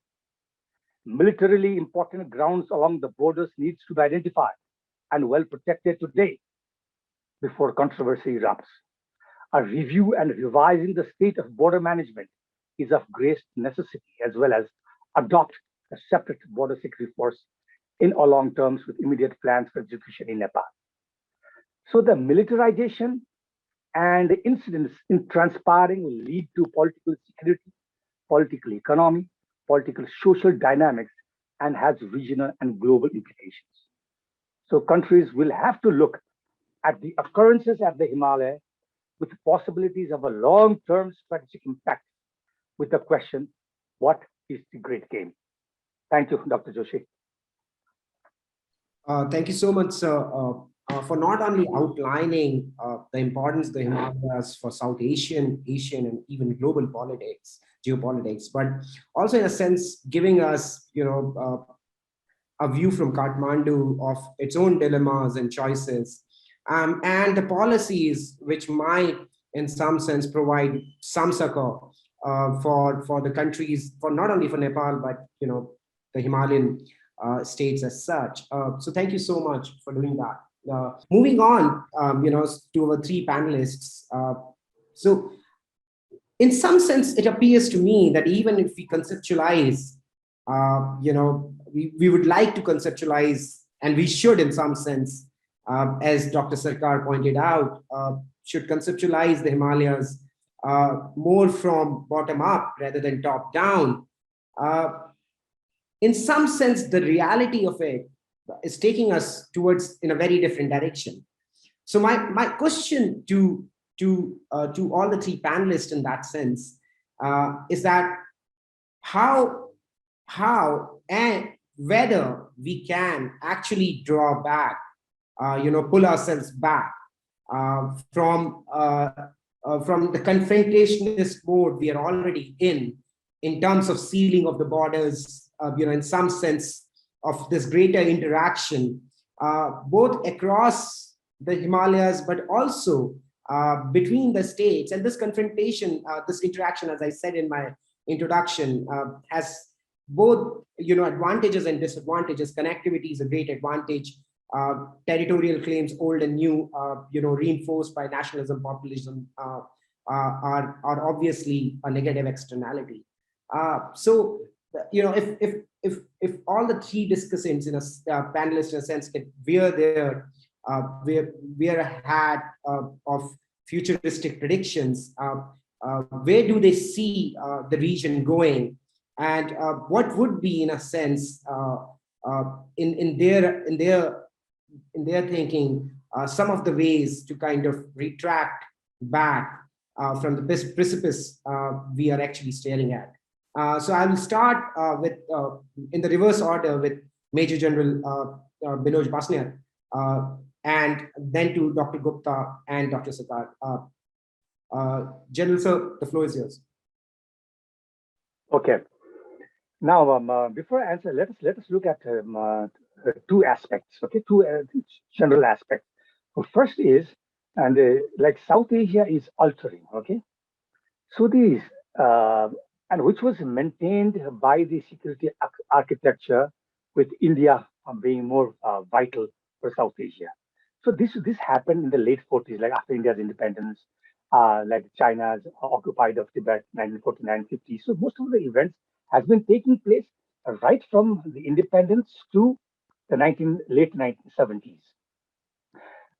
Militarily important grounds along the borders needs to be identified and well protected today before controversy erupts. A review and revising the state of border management is of great necessity, as well as adopt a separate border security force in or long terms with immediate plans for execution in Nepal. So the militarization and the incidents in transpiring will lead to political security, political economy, political social dynamics, and has regional and global implications. So countries will have to look at the occurrences at the Himalaya with possibilities of a long-term strategic impact, with the question, what is the great game? Thank you, Dr. Joshi. Thank you so much, sir, for not only outlining the importance of the Himalayas for South Asian, and even global politics, geopolitics, but also in a sense giving us, a view from Kathmandu of its own dilemmas and choices, and the policies which might, in some sense, provide some succor for the countries, for not only for Nepal, but the Himalayan states as such. So thank you so much for doing that. Moving on, to our three panelists. So in some sense, it appears to me that even if we conceptualize, we would like to conceptualize, and we should in some sense, as Dr. Sarkar pointed out, should conceptualize the Himalayas more from bottom up rather than top down. In some sense, the reality of it is taking us towards in a very different direction. So my question to all the three panelists in that sense is that how and whether we can actually draw back, pull ourselves back from the confrontationist mode we are already in terms of sealing of the borders, in some sense of this greater interaction, both across the Himalayas, but also between the states. And this confrontation, this interaction, as I said in my introduction, has both advantages and disadvantages. Connectivity is a great advantage. Territorial claims, old and new, reinforced by nationalism, populism, are obviously a negative externality. So if all the three discussants in a panelists in a sense can wear a hat of futuristic predictions, where do they see the region going, and what would be, in a sense, in their thinking, some of the ways to kind of retract back from the precipice we are actually staring at. So I will start with, in the reverse order, with Major General Binoj Basniar, and then to Dr. Gupta and Dr. Sarkar. General Sir, the floor is yours. Okay. Now, before I answer, let us look at two aspects. Okay, two general aspects. The first is, and like South Asia is altering. Okay, so these and which was maintained by the security architecture, with India being more vital for South Asia. So this happened in the late 40s, like after India's independence, like China's occupied of Tibet, 1949-50. So most of the events has been taking place right from the independence to the late 1970s,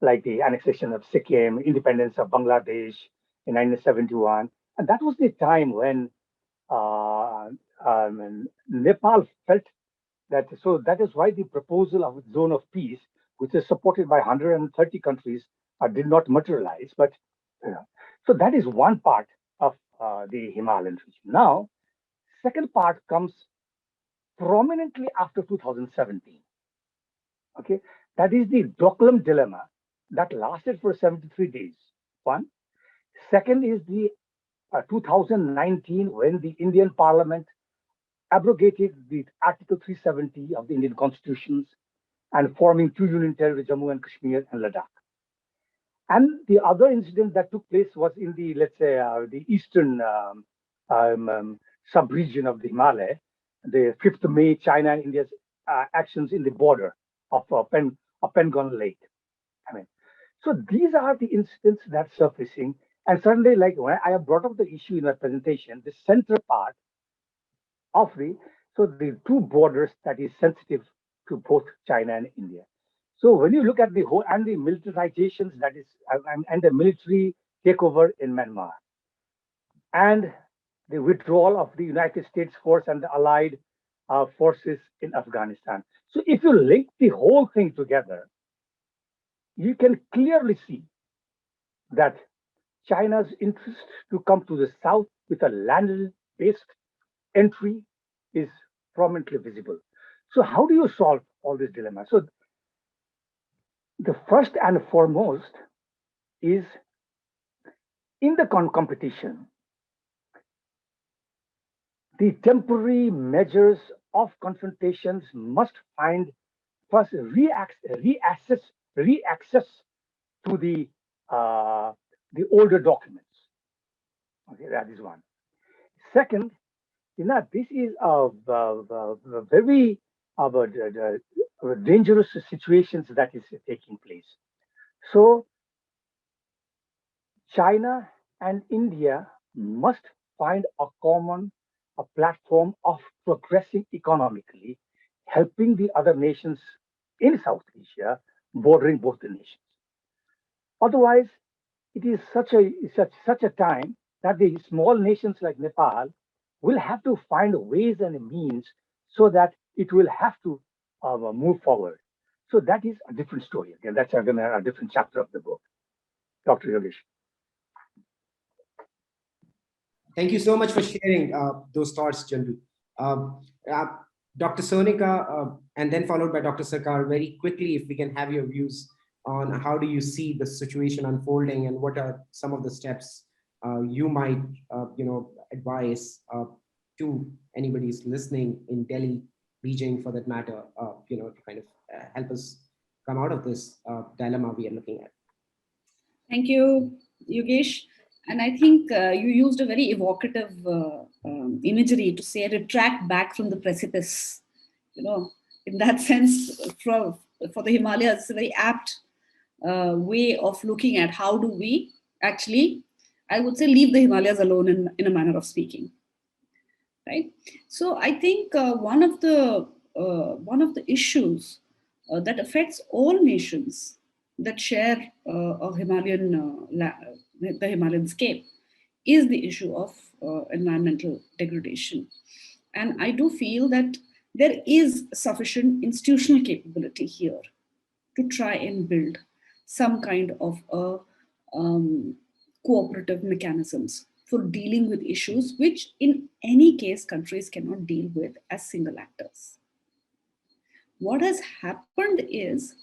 like the annexation of Sikkim, independence of Bangladesh in 1971. And that was the time when Nepal felt that, so that is why the proposal of a zone of peace, which is supported by 130 countries, did not materialize. But so that is one part of the Himalayan region. Now, second part comes prominently after 2017. Okay, that is the Doklam dilemma that lasted for 73 days. One. Second is the 2019, when the Indian Parliament abrogated the Article 370 of the Indian Constitutions and forming two union territories, Jammu and Kashmir and Ladakh. And the other incident that took place was in the, let's say, the eastern sub-region of the Himalaya, the 5th of May, China and India's actions in the border of Pengon Lake. I mean, so these are the incidents that surfacing. And suddenly, like when I have brought up the issue in my presentation, the center part of the two borders that is sensitive to both China and India. So when you look at the whole and the militarizations that is and the military takeover in Myanmar and the withdrawal of the United States force and the allied forces in Afghanistan. So if you link the whole thing together, you can clearly see that China's interest to come to the south with a land-based entry is prominently visible. So how do you solve all this dilemma? So The first and foremost is in the competition, the temporary measures of confrontations must find first reaccess to the older documents. Okay, that is one. Second, this is a very dangerous situations that is taking place. So China and India must find a platform of progressing economically, helping the other nations in South Asia, bordering both the nations. Otherwise, it is such a time that the small nations like Nepal will have to find ways and means so that it will have to move forward. So that is a different story. Again, that's again a different chapter of the book. Dr. Yogesh. Thank you so much for sharing those thoughts, Chandu. Dr. Sonika, and then followed by Dr. Sarkar, very quickly, if we can have your views on how do you see the situation unfolding and what are some of the steps you might, advise to anybody who's listening in Delhi region, for that matter, to kind of help us come out of this dilemma we are looking at. Thank you, Yogesh. And I think you used a very evocative imagery to say retract back from the precipice. In that sense, for the Himalayas, it's a very apt way of looking at how do we actually, I would say, leave the Himalayas alone in a manner of speaking. Right. So I think one of the issues that affects all nations that share a Himalayan the Himalayan scape is the issue of environmental degradation. And I do feel that there is sufficient institutional capability here to try and build some kind of cooperative mechanisms for dealing with issues which in any case countries cannot deal with as single actors. What has happened is,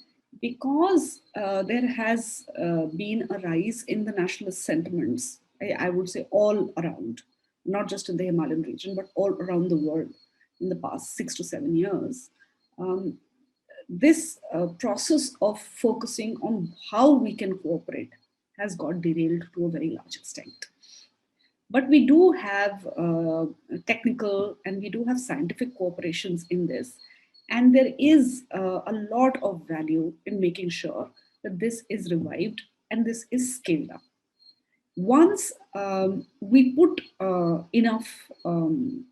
because there has been a rise in the nationalist sentiments, I would say all around, not just in the Himalayan region, but all around the world in the past 6 to 7 years, this process of focusing on how we can cooperate has got derailed to a very large extent. But we do have technical and we do have scientific cooperations in this. And there is a lot of value in making sure that this is revived and this is scaled up. Once we put enough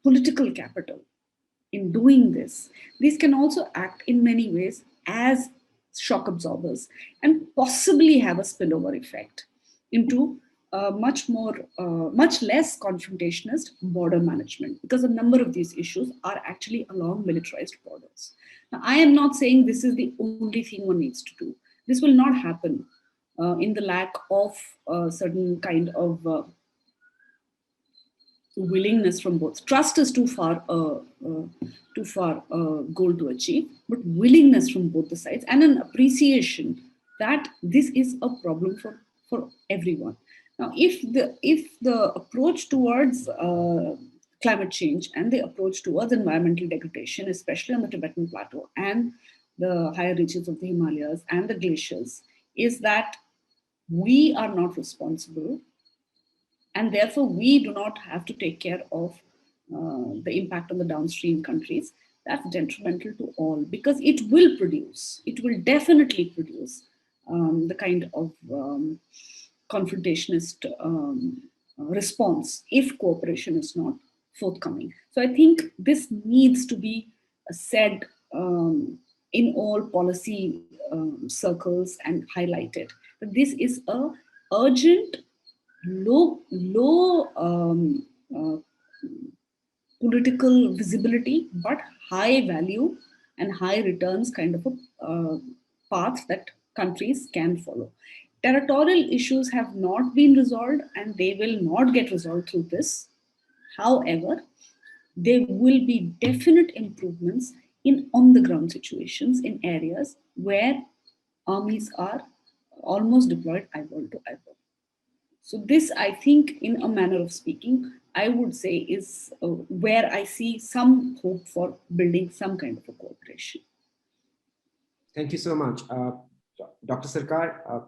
political capital in doing this, these can also act in many ways as shock absorbers and possibly have a spillover effect into much less confrontationist border management, because a number of these issues are actually along militarized borders. Now, I am not saying this is the only thing one needs to do. This will not happen in the lack of certain kind of willingness from both. Trust is too far a goal to achieve, but willingness from both the sides and an appreciation that this is a problem for everyone. Now, if the approach towards climate change and the approach towards environmental degradation, especially on the Tibetan Plateau and the higher reaches of the Himalayas and the glaciers, is that we are not responsible, and therefore we do not have to take care of the impact on the downstream countries, that's detrimental to all, because it will definitely produce the kind of confrontationist response if cooperation is not forthcoming. So I think this needs to be said in all policy circles and highlighted, that this is a urgent, low political visibility, but high value and high returns kind of a path that countries can follow. Territorial issues have not been resolved and they will not get resolved through this. However, there will be definite improvements in on-the-ground situations in areas where armies are almost deployed eyeball to eyeball. So this, I think, in a manner of speaking, I would say is where I see some hope for building some kind of a cooperation. Thank you so much. Dr. Sarkar,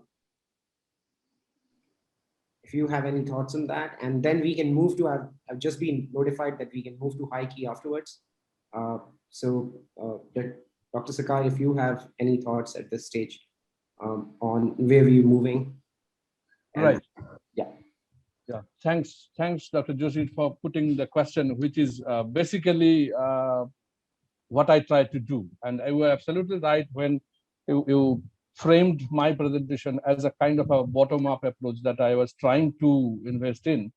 if you have any thoughts on that, and then we can move to I've just been notified that we can move to high key afterwards. Dr. Sarkar, if you have any thoughts at this stage on where we're moving. Right. Yeah. Yeah. Thanks, Dr. Joshi, for putting the question, which is basically what I tried to do. And you were absolutely right when you framed my presentation as a kind of a bottom-up approach that I was trying to invest in,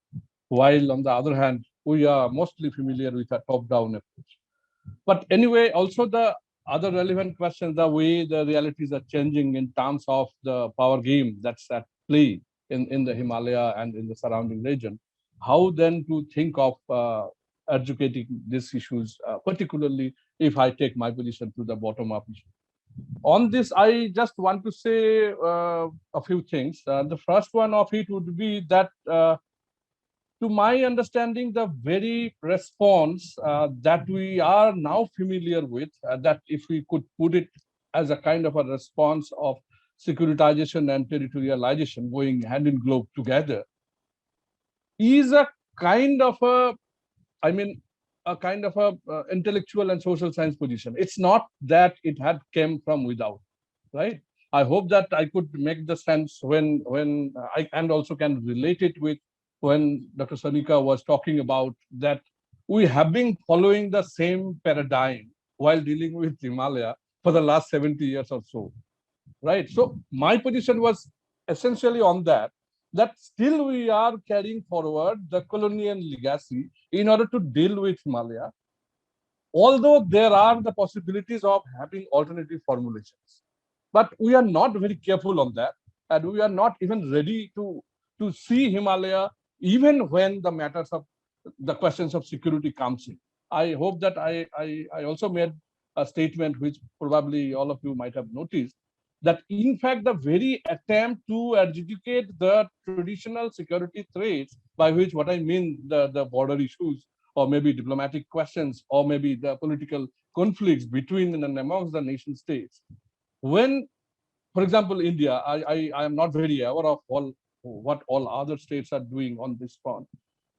while on the other hand, we are mostly familiar with a top-down approach. But anyway, also the other relevant question, the way the realities are changing in terms of the power game that's at play in the Himalaya and in the surrounding region, how then to think of educating these issues, particularly if I take my position to the bottom-up issue. On this, I just want to say a few things. The first one of it would be that, to my understanding, the very response that we are now familiar with, that if we could put it as a kind of a response of securitization and territorialization going hand in glove together, is a kind of a, intellectual and social science position. It's not that it had came from without, right? I hope that I could make the sense when I and also can relate it with when Dr. Sanika was talking about that we have been following the same paradigm while dealing with Himalaya for the last 70 years or so, right? So my position was essentially on that still we are carrying forward the colonial legacy in order to deal with Himalaya, although there are the possibilities of having alternative formulations. But we are not very careful on that, and we are not even ready to see Himalaya even when the matters of the questions of security comes in. I hope that I also made a statement which probably all of you might have noticed, that in fact the very attempt to adjudicate the traditional security threats, by which what I mean the border issues, or maybe diplomatic questions, or maybe the political conflicts between and amongst the nation states. When, for example, India, I am not very aware of what all other states are doing on this front.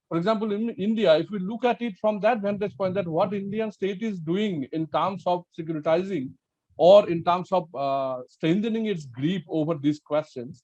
For example, in India, if we look at it from that vantage point, that what Indian state is doing in terms of securitizing or in terms of strengthening its grip over these questions.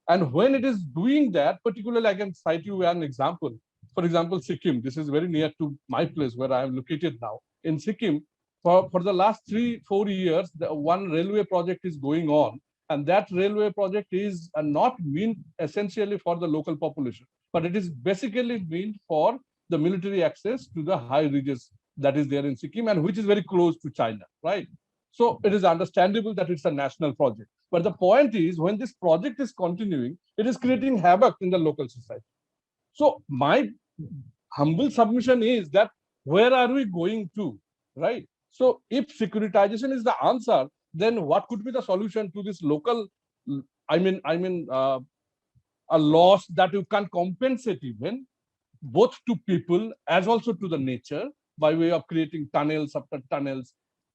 And when it is doing that, particularly I can cite you an example. For example, Sikkim, this is very near to my place where I am located now. In Sikkim, for the last 3-4 years, one railway project is going on. And that railway project is not meant essentially for the local population, but it is basically meant for the military access to the high ridges that is there in Sikkim, and which is very close to China, right? So it is understandable that it's a national project. But the point is, when this project is continuing, it is creating havoc in the local society. So my humble submission is that where are we going to, right? So if securitization is the answer, then what could be the solution to this local, a loss that you can compensate even both to people as also to the nature by way of creating tunnels after tunnels,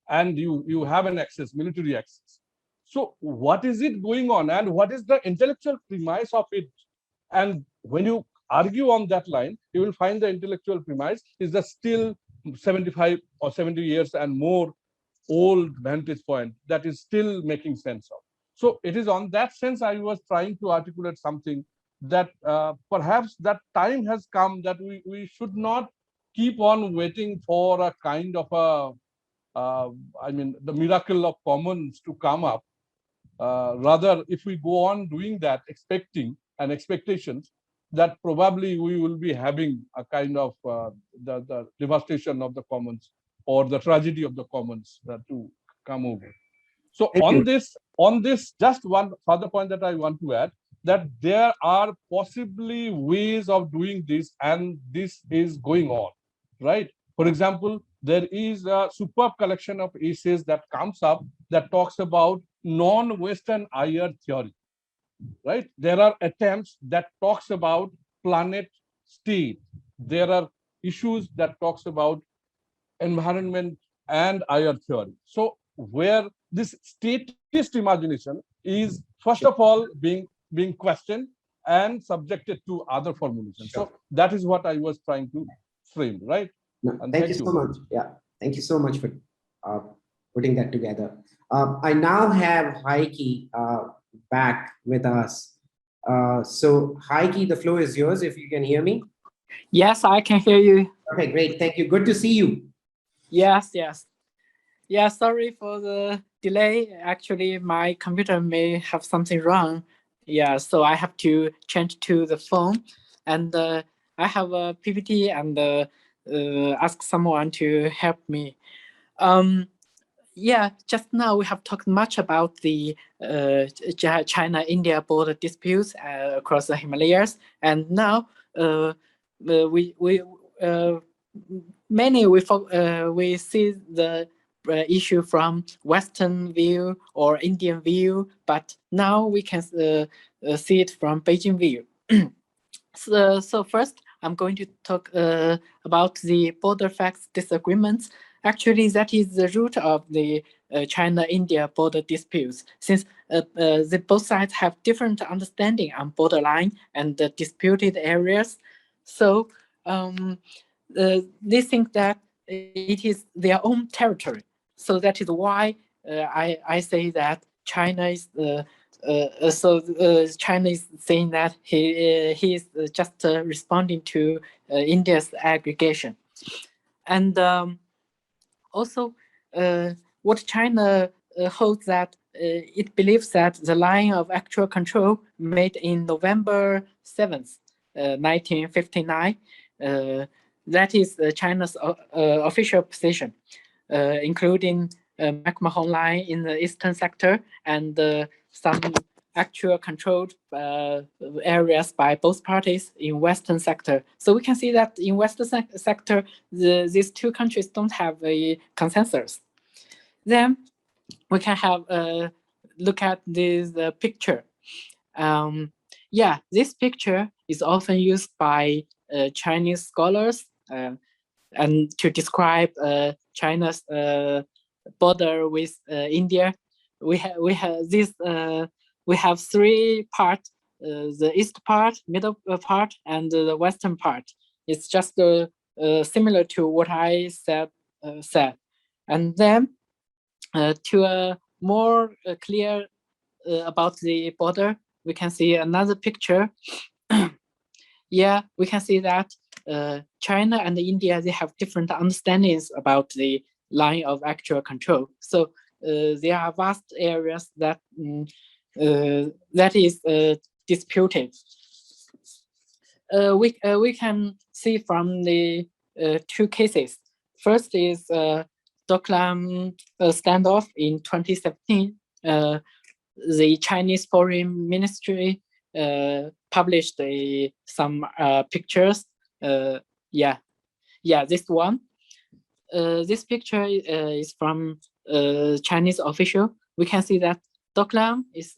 and you have an access, military access. So what is it going on, and what is the intellectual premise of it? And when you argue on that line, you will find the intellectual premise is the still 75 or 70 years and more old vantage point that is still making sense of. So it is on that sense I was trying to articulate something that perhaps that time has come that we should not keep on waiting for a kind of the miracle of commons to come up. Rather, if we go on doing that, expecting and expectations, that probably we will be having a kind of the devastation of the commons or the tragedy of the commons to come over. So on this, just one further point that I want to add, that there are possibly ways of doing this, and this is going on, right? For example, there is a superb collection of essays that comes up that talks about non-Western IR theory, right? There are attempts that talks about planet state. There are issues that talks about environment and IR theory. So where this statist imagination is first of all being questioned and subjected to other formulations. Sure. So that is what I was trying to frame, right? No, And thank you so much. Yeah, thank you so much for putting that together. I now have Heike back with us. So Heike, the floor is yours if you can hear me. Yes, I can hear you. Okay, great. Thank you. Good to see you. Yes. Yeah, sorry for the delay. Actually, my computer may have something wrong. Yeah, so I have to change to the phone. And I have a PPT and ask someone to help me. Yeah, just now we have talked much about the China-India border disputes across the Himalayas, and now we see the issue from Western view or Indian view, but now we can see it from Beijing view. So first, I'm going to talk about the border facts disagreements. Actually, that is the root of the China-India border disputes, since both sides have different understanding on borderline and the disputed areas. So they think that it is their own territory. So that is why I say that China is China is saying that he is just responding to India's aggregation, and also what China holds that it believes that the line of actual control made in November 7th, 1959, that is China's official position, including McMahon line in the eastern sector and some actual controlled areas by both parties in western sector. So we can see that in western sector, these two countries don't have a consensus. Then we can have look at this picture. Yeah, this picture is often used by Chinese scholars and to describe China's border with India. We have three parts: the east part, middle part, and the western part. It's just similar to what I said. And then to more clear about the border, we can see another picture. Yeah, we can see that China and India, they have different understandings about the line of actual control. So there are vast areas that that is disputed. We can see from the two cases. First is Doklam Standoff in 2017. The Chinese Foreign Ministry published some pictures. This one. This picture is from Chinese official. We can see that Doklam is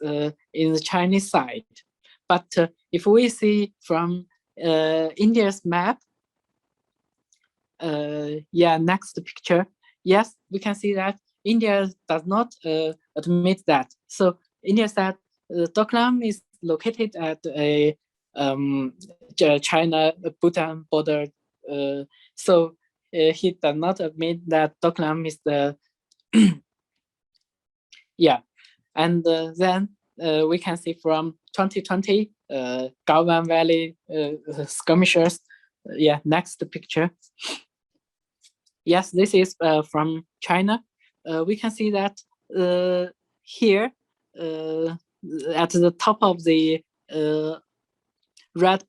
in the Chinese side. But if we see from India's map, next picture, yes, we can see that India does not admit that. So India said Doklam is located at a China-Bhutan border. So he does not admit that Doklam is the And then we can see from 2020 Galwan Valley skirmishers. Next picture. Yes, this is from China. We can see that here at the top of the red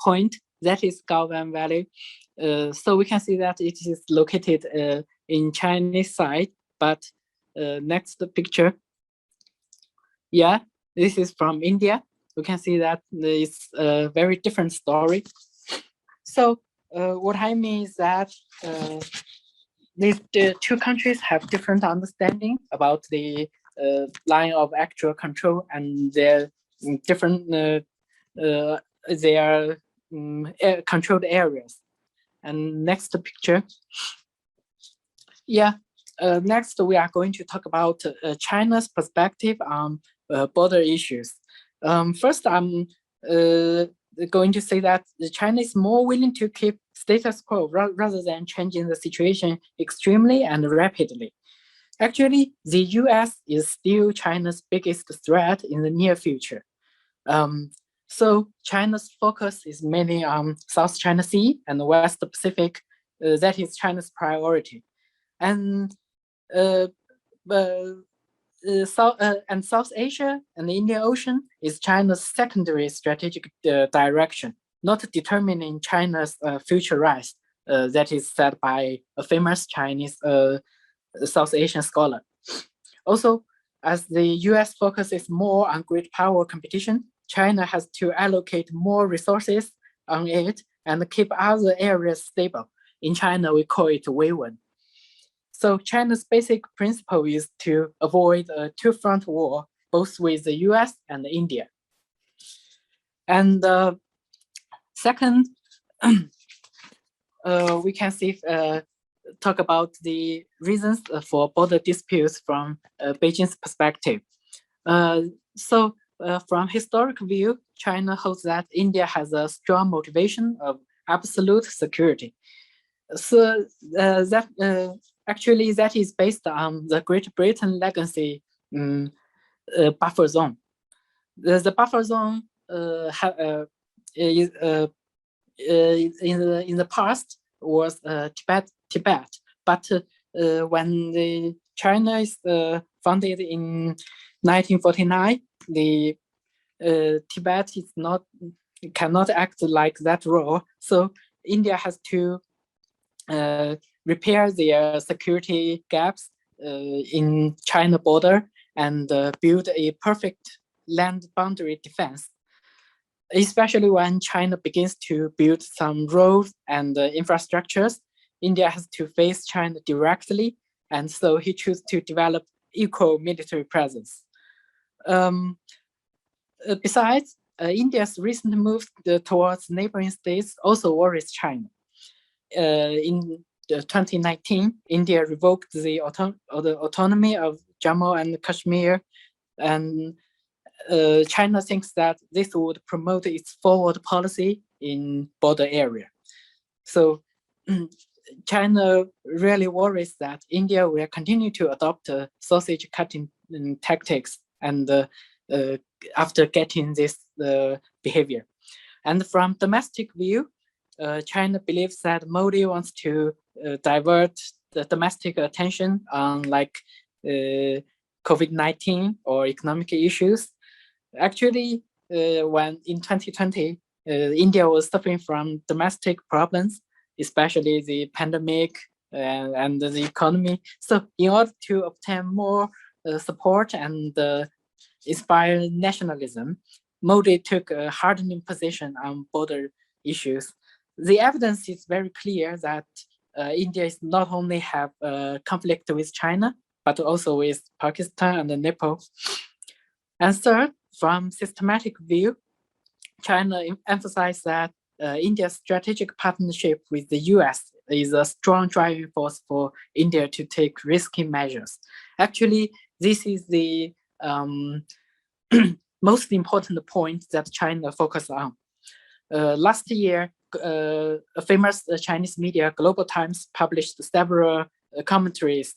point, that is Galwan Valley. So we can see that it is located in Chinese side. But next picture. Yeah, this is from India. We can see that it's a very different story. So what I mean is that these two countries have different understanding about the line of actual control and their different their controlled areas. And next picture. Yeah, next we are going to talk about China's perspective on border issues. First, I'm going to say that China is more willing to keep status quo rather than changing the situation extremely and rapidly. Actually, the US is still China's biggest threat in the near future. So China's focus is mainly on South China Sea and the West Pacific. That is China's priority. And South Asia and the Indian Ocean is China's secondary strategic direction, not determining China's future rise. That is said by a famous Chinese South Asian scholar. Also, as the US focuses more on great power competition, China has to allocate more resources on it and keep other areas stable. In China, we call it Weiwen. So China's basic principle is to avoid a two-front war, both with the US and India. And second, we can see talk about the reasons for border disputes from Beijing's perspective. From historical view, China holds that India has a strong motivation of absolute security. So actually that is based on the Great Britain legacy buffer zone. The buffer zone is in the past was Tibet, but when China is founded in 1949, the Tibet is cannot act like that role. So India has to repair their security gaps in China border and build a perfect land boundary defense. Especially when China begins to build some roads and infrastructures, India has to face China directly, and so he chose to develop equal military presence. Besides, India's recent move towards neighboring states also worries China. In 2019, India revoked the autonomy of Jammu and Kashmir, and China thinks that this would promote its forward policy in border area. So China really worries that India will continue to adopt sausage cutting tactics and after getting this behavior. And from domestic view, China believes that Modi wants to divert the domestic attention on like COVID-19 or economic issues. Actually, when in 2020, India was suffering from domestic problems, especially the pandemic and the economy. So in order to obtain more support and inspire nationalism, Modi took a hardening position on border issues. The evidence is very clear that India is not only have a conflict with China, but also with Pakistan and Nepal. And third, from systematic view, China emphasized that India's strategic partnership with the US is a strong driving force for India to take risky measures. Actually, this is the most important point that China focused on. Last year, a famous Chinese media, Global Times, published several commentaries.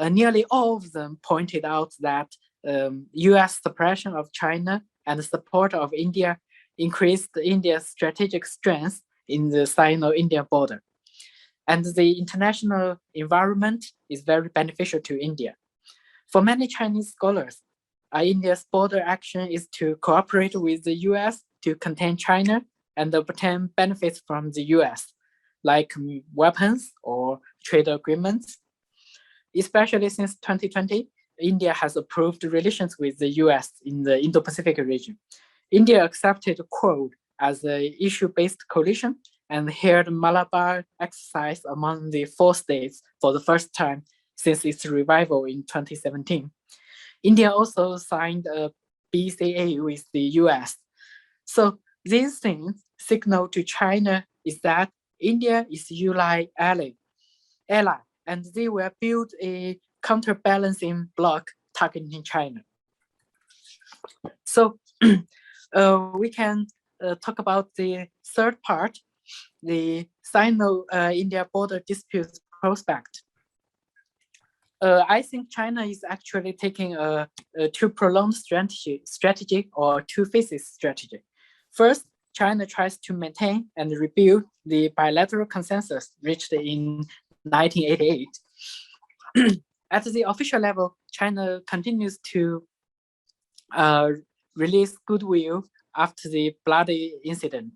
Nearly all of them pointed out that US suppression of China and support of India increased India's strategic strength in the Sino-Indian border. And the international environment is very beneficial to India. For many Chinese scholars, India's border action is to cooperate with the US to contain China and obtain benefits from the US, like weapons or trade agreements. Especially since 2020, India has approved relations with the US in the Indo-Pacific region. India accepted Quad as an issue-based coalition and held Malabar exercise among the 4 states for the first time since its revival in 2017. India also signed a BCA with the US. So these things signal to China is that India is US ally, and they will build a counterbalancing bloc targeting China. So we can talk about the third part, the Sino-India border dispute prospect. I think China is actually taking a two-pronged strategy or two-phases strategy. First, China tries to maintain and rebuild the bilateral consensus reached in 1988. At the official level, China continues to release goodwill after the bloody incident.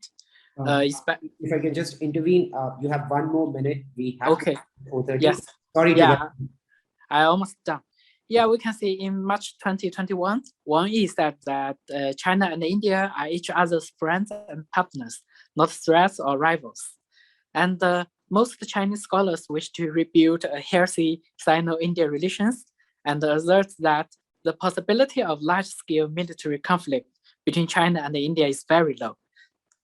If I can just intervene, you have 1 more minute. We have okay. 4:30. Yes. Sorry. Yeah, I almost done. Yeah, we can see in March 2021, one is that China and India are each other's friends and partners, not threats or rivals. And most Chinese scholars wish to rebuild a healthy Sino-India relations and assert that the possibility of large-scale military conflict between China and India is very low.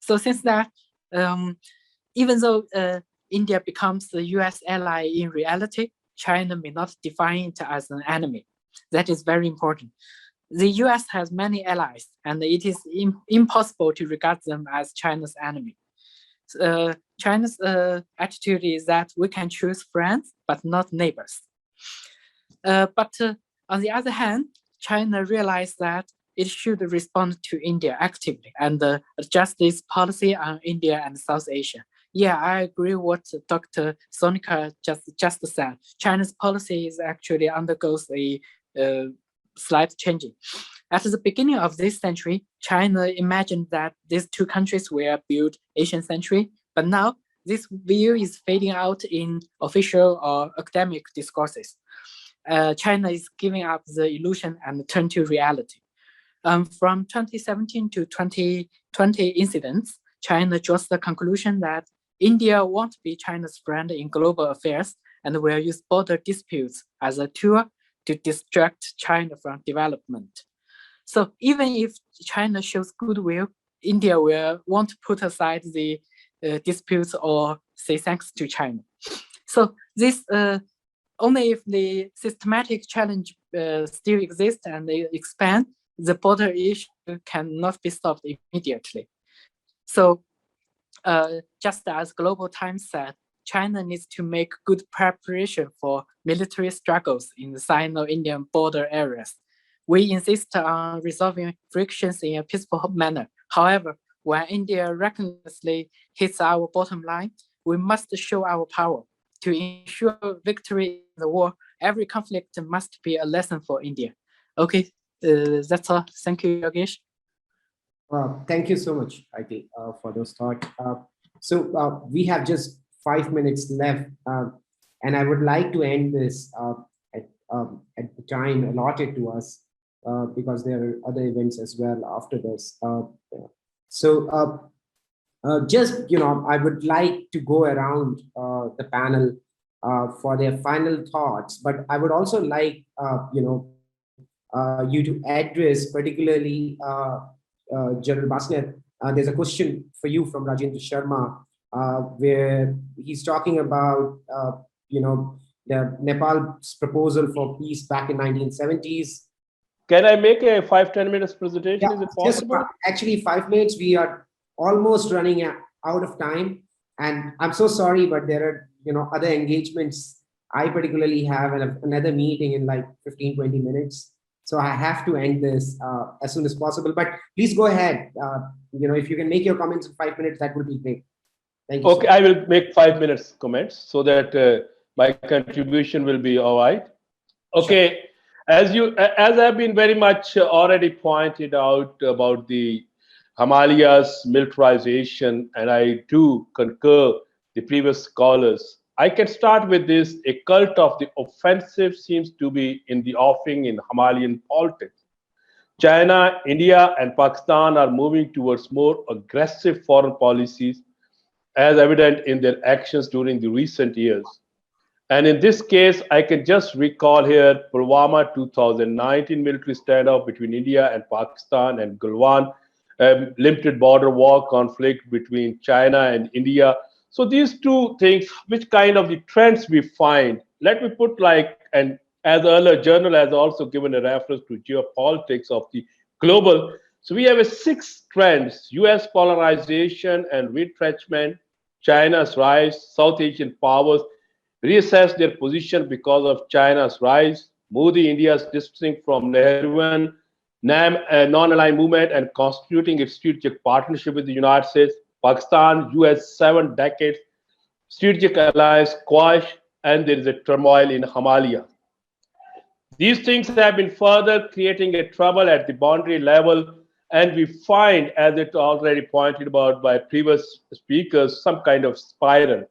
So since that, even though India becomes the US ally in reality, China may not define it as an enemy. That is very important. The US has many allies, and it is impossible to regard them as China's enemy. China's attitude is that we can choose friends, but not neighbors. But on the other hand, China realized that it should respond to India actively and adjust its policy on India and South Asia. Yeah, I agree what Dr. Sonika just said. China's policy is actually undergoes a slight changing. At the beginning of this century, China imagined that these two countries were built Asian century, but now this view is fading out in official or academic discourses. China is giving up the illusion and turn to reality. From 2017 to 2020 incidents, China draws the conclusion that India won't be China's friend in global affairs and will use border disputes as a tool to distract China from development. So even if China shows goodwill, India won't put aside the disputes or say thanks to China. So this only if the systematic challenge still exists and they expand, the border issue cannot be solved immediately. So just as Global Times said, China needs to make good preparation for military struggles in the Sino-Indian border areas. We insist on resolving frictions in a peaceful manner. However, when India recklessly hits our bottom line, we must show our power. To ensure victory in the war, every conflict must be a lesson for India. Okay, that's all. Thank you, Yogesh. Thank you so much, IT, for those thoughts. So we have just 5 minutes left, and I would like to end this at the time allotted to us because there are other events as well after this. Just, I would like to go around the panel for their final thoughts, but I would also like, you to address particularly General Basnet. There's a question for you from Rajendra Sharma, where he's talking about, the Nepal's proposal for peace back in 1970s. Can I make a 5-10 minutes presentation? Yeah, is it possible? Actually, 5 minutes. We are almost running out of time, and I'm so sorry, but there are other engagements. I particularly have another meeting in like 15-20 minutes, so I have to end this as soon as possible. But please go ahead. If you can make your comments in 5 minutes, that would be great. Thank you. Okay, I will make 5 minutes comments so that my contribution will be all right. Okay. Sure. As I've been very much already pointed out about the Himalaya's militarization, and I do concur the previous scholars, I can start with this. A cult of the offensive seems to be in the offing in Himalayan politics. China, India, and Pakistan are moving towards more aggressive foreign policies, as evident in their actions during the recent years. And in this case, I can just recall here Pulwama 2019 military standoff between India and Pakistan, and Galwan limited border war conflict between China and India. So these two things, which kind of the trends we find, let me put like, and as earlier journal has also given a reference to geopolitics of the global. So we have a 6 trends: US polarization and retrenchment, China's rise, South Asian powers reassess their position because of China's rise, Modi India's distancing from Nehruvian non-aligned movement and constituting its strategic partnership with the United States, Pakistan, US 7 decades, strategic alliance quash, and there is a turmoil in Himalaya. These things have been further creating a trouble at the boundary level, and we find, as it already pointed out by previous speakers, some kind of spiral.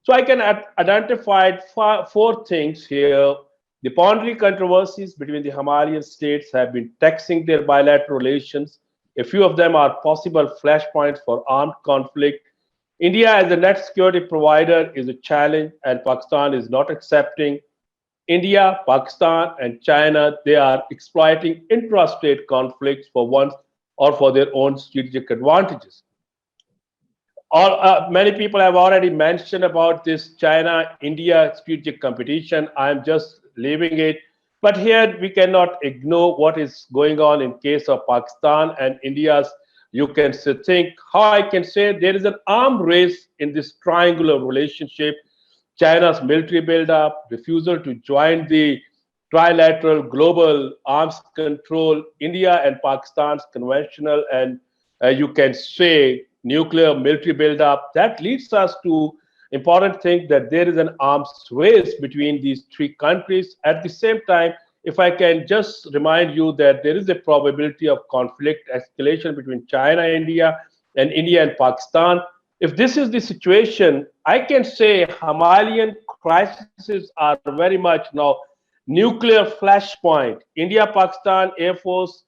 So I can identify 4 things here. The boundary controversies between the Himalayan states have been taxing their bilateral relations. A few of them are possible flashpoints for armed conflict. India as a net security provider is a challenge, and Pakistan is not accepting. India, Pakistan, and China, they are exploiting intrastate conflicts for once or for their own strategic advantages. Many people have already mentioned about this China-India strategic competition. I'm just leaving it. But here we cannot ignore what is going on in case of Pakistan and India's, you can think how I can say there is an arms race in this triangular relationship. China's military buildup, refusal to join the trilateral global arms control, India and Pakistan's conventional and you can say nuclear military buildup, that leads us to important thing that there is an arms race between these 3 countries. At the same time, if I can just remind you that there is a probability of conflict escalation between China, India, and India and Pakistan. If this is the situation, I can say Himalayan crises are very much now nuclear flashpoint. India-Pakistan Air Force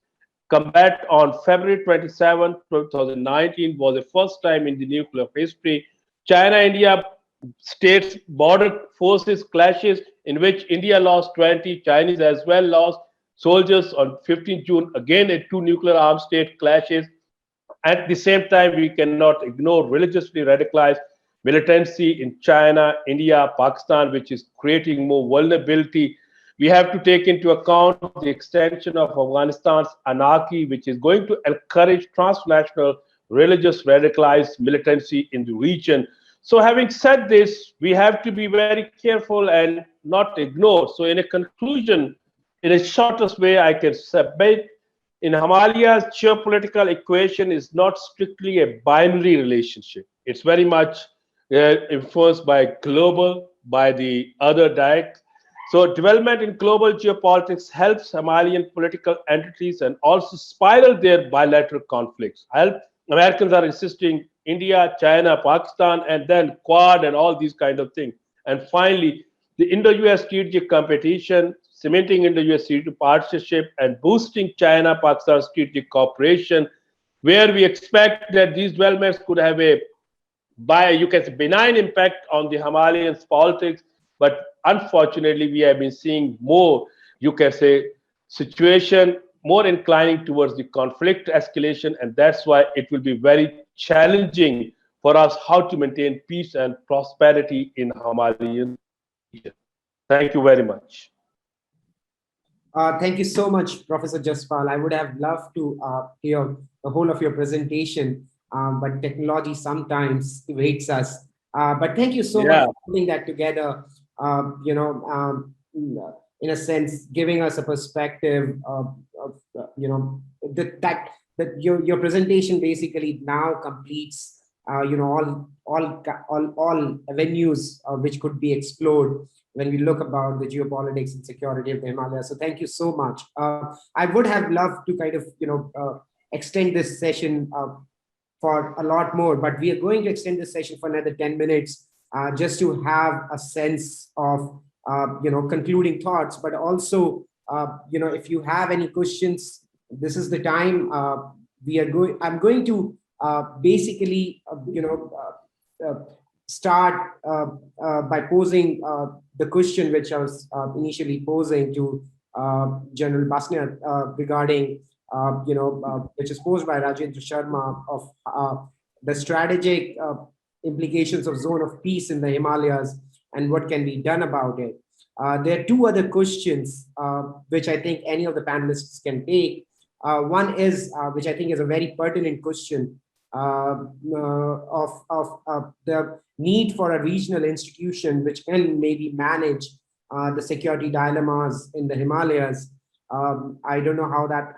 combat on February 27, 2019 was the first time in the nuclear history. China-India states border forces clashes in which India lost 20, Chinese as well lost soldiers on 15 June. Again, 2 nuclear armed state clashes. At the same time, we cannot ignore religiously radicalized militancy in China, India, Pakistan, which is creating more vulnerability. We have to take into account the extension of Afghanistan's anarchy, which is going to encourage transnational religious radicalized militancy in the region. So having said this, we have to be very careful and not ignore. So in a conclusion, in a shortest way, I can submit in Himalaya's geopolitical equation is not strictly a binary relationship. It's very much influenced by global, by the other direct. So development in global geopolitics helps Himalayan political entities and also spiral their bilateral conflicts. Americans are insisting India, China, Pakistan, and then Quad and all these kind of things. And finally, the Indo-US strategic competition, cementing Indo-US strategic partnership and boosting China-Pakistan strategic cooperation, where we expect that these developments could have a benign impact on the Himalayan politics. But unfortunately, we have been seeing more, you can say, situation more inclining towards the conflict escalation, and that's why it will be very challenging for us how to maintain peace and prosperity in Himalayan region. Thank you very much. Thank you so much, Professor Jaspal. I would have loved to hear the whole of your presentation, but technology sometimes evades us. But thank you so much for putting that together. In a sense, giving us a perspective of that your presentation basically now completes all avenues which could be explored when we look about the geopolitics and security of the Himalayas. So thank you so much. I would have loved to kind of extend this session for a lot more, but we are going to extend this session for another 10 minutes just to have a sense of concluding thoughts, but also if you have any questions, this is the time. I'm going to basically start by posing the question which I was initially posing to General Basner regarding, which is posed by Rajendra Sharma of the strategic implications of zone of peace in the Himalayas and what can be done about it. There are two other questions which I think any of the panelists can take. One is, which I think is a very pertinent question, of the need for a regional institution which can maybe manage the security dilemmas in the Himalayas. I don't know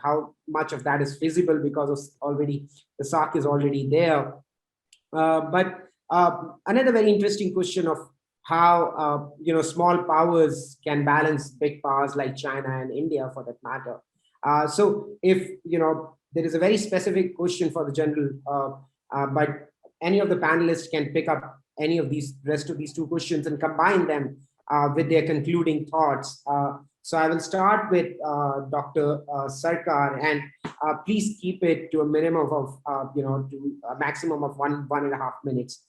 how much of that is feasible because of already the SARC is already there. But another very interesting question of how small powers can balance big powers like China and India, for that matter. So if there is a very specific question for the general, but any of the panelists can pick up any of these rest of these two questions and combine them with their concluding thoughts. So I will start with Dr. Sarkar, and please keep it to a minimum of to a maximum of 1.5 minutes.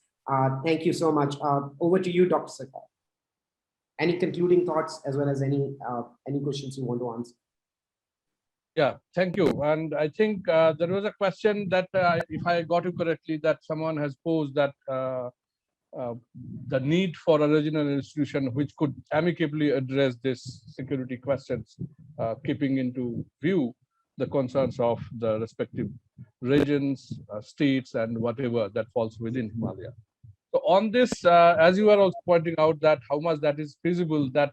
Thank you so much. Over to you, Dr. Sarkar. Any concluding thoughts as well as any questions you want to answer? Yeah, thank you. And I think there was a question that, if I got it correctly, that someone has posed that the need for a regional institution which could amicably address this security questions, keeping into view the concerns of the respective regions, states, and whatever that falls within Himalaya. So on this, as you are also pointing out, that how much that is feasible, that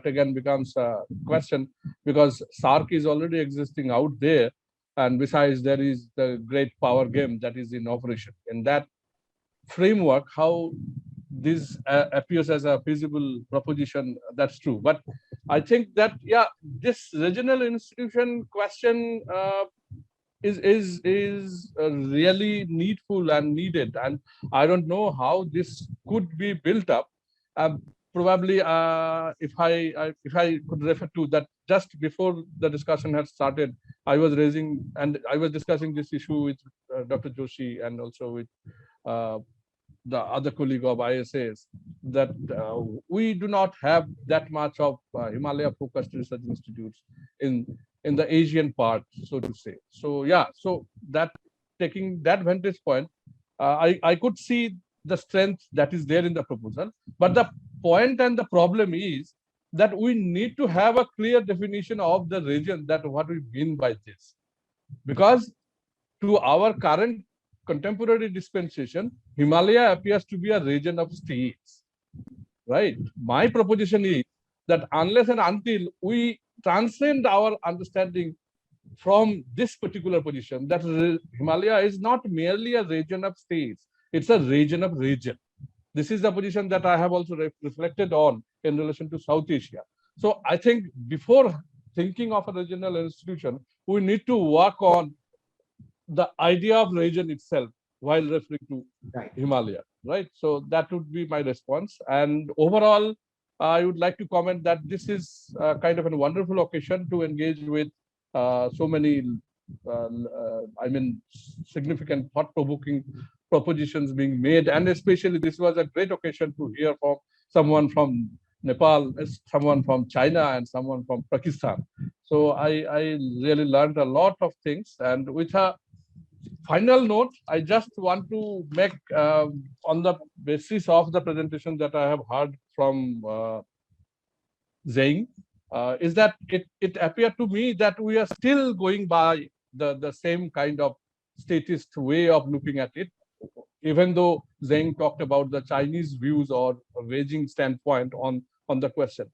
again becomes a question, because SARC is already existing out there, and besides there is the great power game that is in operation. In that framework, how this appears as a feasible proposition, that's true. But I think that, yeah, this regional institution question is really needful and needed, and I don't know how this could be built up. Probably, if I could refer to that, just before the discussion had started, I was discussing this issue with Dr. Joshi and also with the other colleague of ISAs, that we do not have that much of Himalaya-focused research institutes in the Asian part, so to say. So yeah, so that taking that vantage point, I could see the strength that is there in the proposal. But the point and the problem is that we need to have a clear definition of the region, that what we mean by this. Because to our current contemporary dispensation, Himalaya appears to be a region of states, right? My proposition is that unless and until we transcend our understanding from this particular position, that Himalaya is not merely a region of states, it's a region of region. This is the position that I have also reflected on in relation to South Asia. So I think before thinking of a regional institution, we need to work on the idea of region itself while referring to Himalaya, right? So that would be my response. And overall, I would like to comment that this is kind of a wonderful occasion to engage with so many, significant, thought-provoking propositions being made. And especially this was a great occasion to hear from someone from Nepal, someone from China, and someone from Pakistan. So I really learned a lot of things. And with a final note, I just want to make, on the basis of the presentation that I have heard from Zheng, is that it appeared to me that we are still going by the same kind of statist way of looking at it, even though Zheng talked about the Chinese views or Beijing standpoint on the question.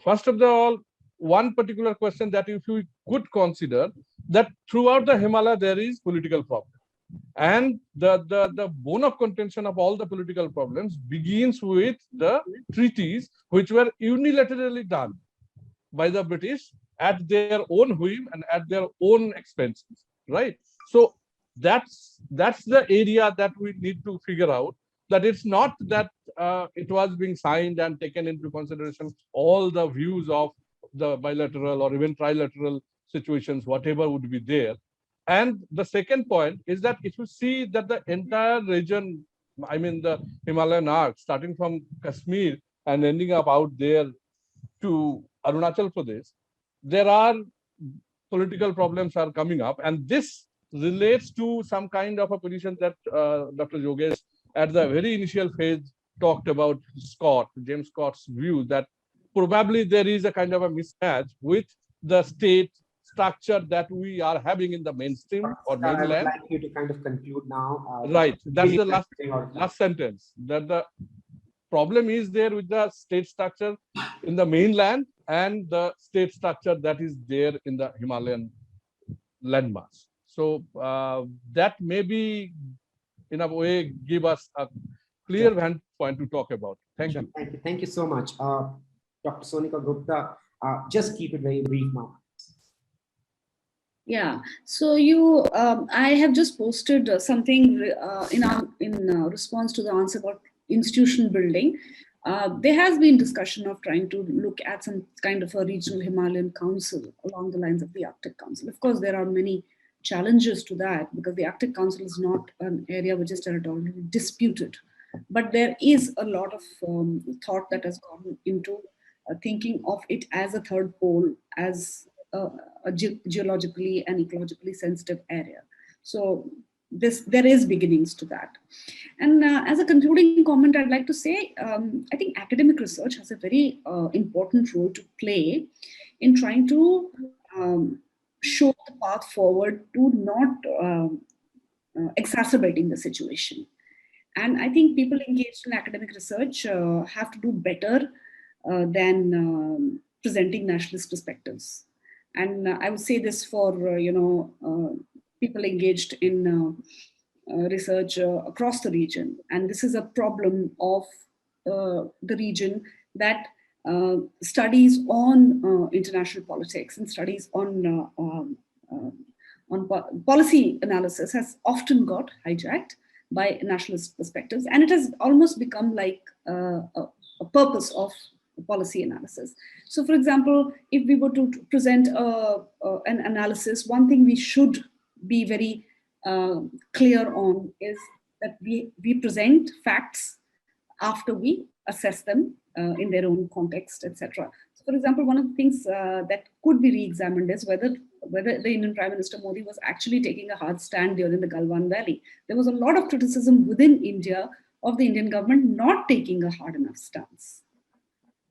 First of all, one particular question that if you could consider, that throughout the Himalaya there is political problem, and the bone of contention of all the political problems begins with the treaties which were unilaterally done by the British at their own whim and at their own expenses, right? So that's the area that we need to figure out, that it's not that it was being signed and taken into consideration all the views of the bilateral or even trilateral situations, whatever would be there. And the second point is that if you see that the entire region I mean, the Himalayan arc, starting from Kashmir and ending up out there to Arunachal Pradesh, there are political problems are coming up, and this relates to some kind of a position that Dr. Yogesh at the very initial phase talked about James Scott's view that probably there is a kind of a mismatch with the state structure that we are having in the mainstream or I would mainland. like you to kind of conclude now. Right, that's the last sentence. That the problem is there with the state structure in the mainland and the state structure that is there in the Himalayan landmass. So that maybe in a way give us a clear vantage point to talk about. Thank you. Thank you. Thank you so much. Dr. Sonika Gupta, just keep it very brief now. Yeah, so I have just posted something in response to the answer about institution building. There has been discussion of trying to look at some kind of a regional Himalayan council along the lines of the Arctic Council. Of course, there are many challenges to that because the Arctic Council is not an area which is territorially disputed. But there is a lot of thought that has gone into thinking of it as a third pole, as a geologically and ecologically sensitive area. So there is beginnings to that. And as a concluding comment, I'd like to say, I think academic research has a very important role to play in trying to show the path forward to not exacerbating the situation. And I think people engaged in academic research have to do better than presenting nationalist perspectives. And I would say this for people engaged in research across the region. And this is a problem of the region that studies on international politics and studies on policy analysis has often got hijacked by nationalist perspectives, and it has almost become like a purpose of policy analysis. So, for example, if we were to present an analysis, one thing we should be very clear on is that we present facts after we assess them in their own context, etc. So, for example, one of the things that could be re-examined is whether the Indian Prime Minister Modi was actually taking a hard stand during the Galwan Valley. There was a lot of criticism within India of the Indian government not taking a hard enough stance.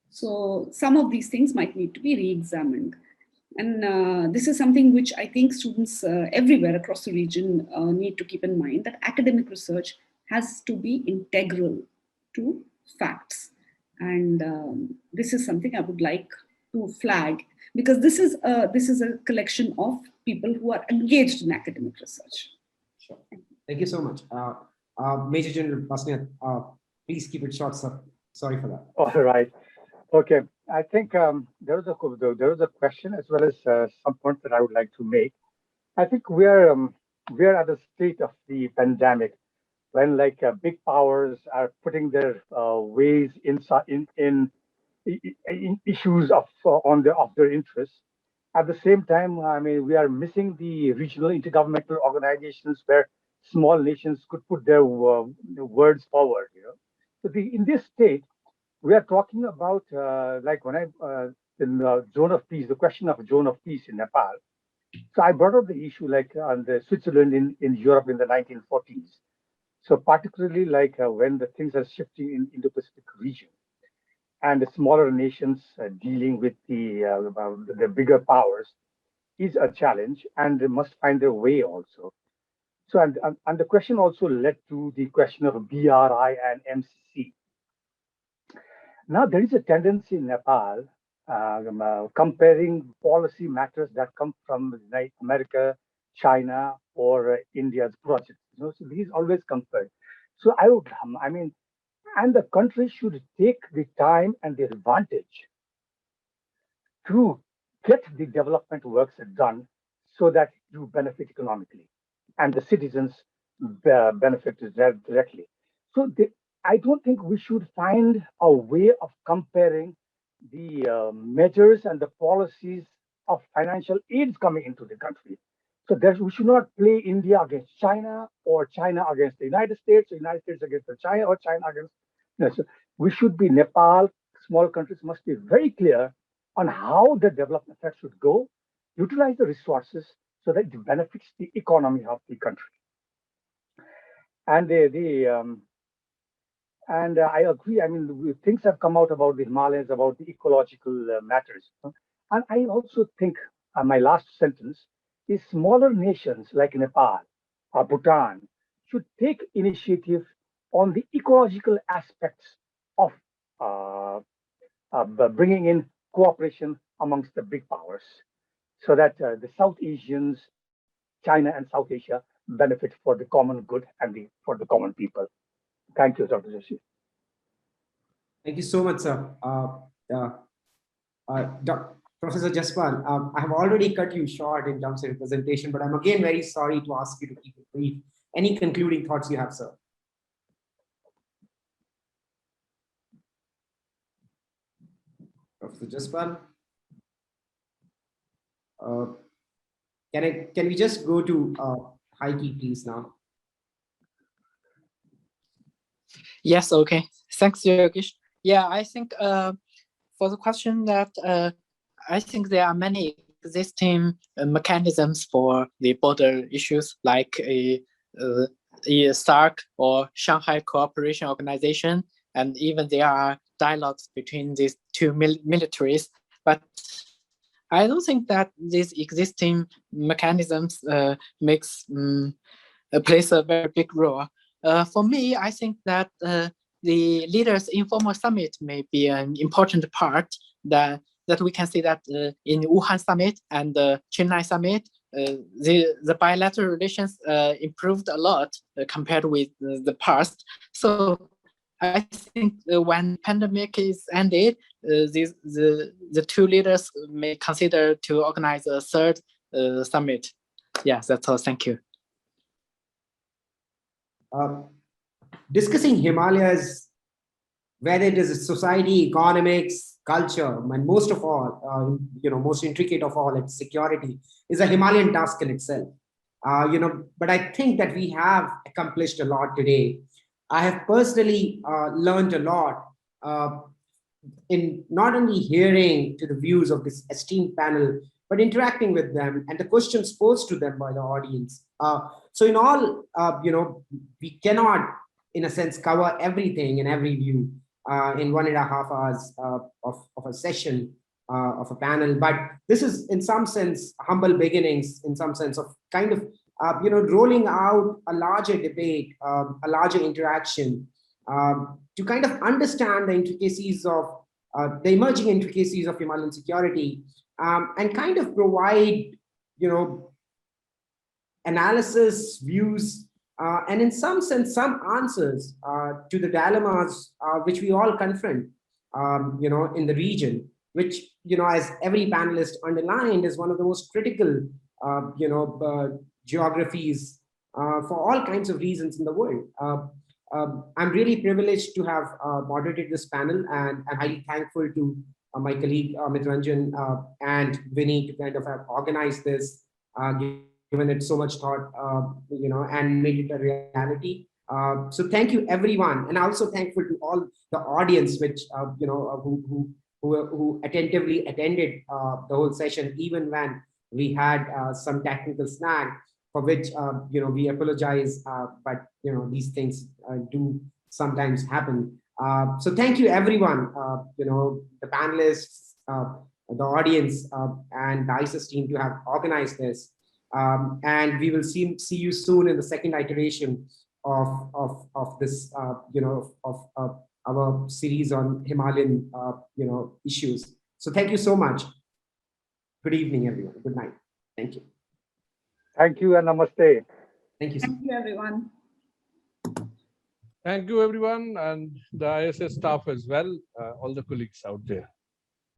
So some of these things might need to be re-examined. And this is something which I think students everywhere across the region need to keep in mind, that academic research has to be integral to facts. And this is something I would like to flag, because this is a collection of people who are engaged in academic research. Sure. Thank you so much. Major General Basniat, please keep it short, sir. Sorry for that. All right. Okay. I think there was a question as well as some points that I would like to make. I think we are at the state of the pandemic when big powers are putting their ways in issues of their interests. At the same time, I mean, we are missing the regional intergovernmental organizations where small nations could put their words forward. So in this state, we are talking about in the zone of peace, the question of zone of peace in Nepal. So I brought up the issue on the Switzerland in Europe in the 1940s. So particularly when the things are shifting in Indo-Pacific region, and the smaller nations dealing with the bigger powers is a challenge, and they must find their way also. So and the question also led to the question of BRI and MCC. Now there is a tendency in Nepal comparing policy matters that come from America, China, or India's projects. So these always compared. So and the country should take the time and the advantage to get the development works done so that you benefit economically and the citizens benefit directly. So I don't think we should find a way of comparing the measures and the policies of financial aids coming into the country. So we should not play India against China or China against the United States or United States against China or China against. So we should be Nepal. Small countries must be very clear on how the development effort should go, utilize the resources so that it benefits the economy of the country. And I agree. I mean, things have come out about the Himalayas, about the ecological matters. And I also think my last sentence is smaller nations like Nepal or Bhutan should take initiative on the ecological aspects of bringing in cooperation amongst the big powers so that the South Asians, China and South Asia benefit for the common good and for the common people. Thank you, Dr. Joshi. Thank you so much, sir. Professor Jaspal, I have already cut you short in terms of your presentation, but I'm again very sorry to ask you to keep it brief. Any concluding thoughts you have, sir? Professor Jaspal? Can we just go to Heike, please, now? Yes, okay. Thanks, Yogesh. Yeah, I think for the question that I think there are many existing mechanisms for the border issues like the SARC or Shanghai Cooperation Organization, and even there are dialogues between these two militaries. But I don't think that these existing mechanisms plays a very big role. For me, I think that the leaders' informal summit may be an important part that we can see that in Wuhan summit and the Chennai summit, the bilateral relations improved a lot compared with the past. So I think when pandemic is ended, the two leaders may consider to organize a third summit. Yeah, that's all. Thank you. Discussing Himalayas, whether it is society, economics, culture, and most of all, most intricate of all, it's security, is a Himalayan task in itself. But I think that we have accomplished a lot today. I have personally learned a lot in not only hearing to the views of this esteemed panel, but interacting with them and the questions posed to them by the audience. So in all, we cannot, in a sense, cover everything and every view in 1.5 hours of a session of a panel. But this is, in some sense, humble beginnings, in some sense of kind of, rolling out a larger debate, a larger interaction to kind of understand the intricacies of the emerging intricacies of Himalayan security and kind of provide, analysis, views, and in some sense, some answers to the dilemmas which we all confront, in the region, which, as every panelist underlined, is one of the most critical, geographies for all kinds of reasons in the world. I'm really privileged to have moderated this panel, and I'm highly thankful to my colleague Mitranjan and Vinny to kind of have organized this, given it so much thought, and made it a reality. So thank you, everyone, and also thankful to all the audience, which who attentively attended the whole session, even when we had some technical snag, for which we apologize, but these things do sometimes happen. So thank you, everyone, the panelists, the audience, and the ISIS team to have organized this. And we will see you soon in the second iteration of this, of our series on Himalayan, issues. So thank you so much. Good evening, everyone. Good night. Thank you. Thank you and namaste. Thank you. Thank you, everyone. Thank you, everyone, and the ISS staff as well, all the colleagues out there.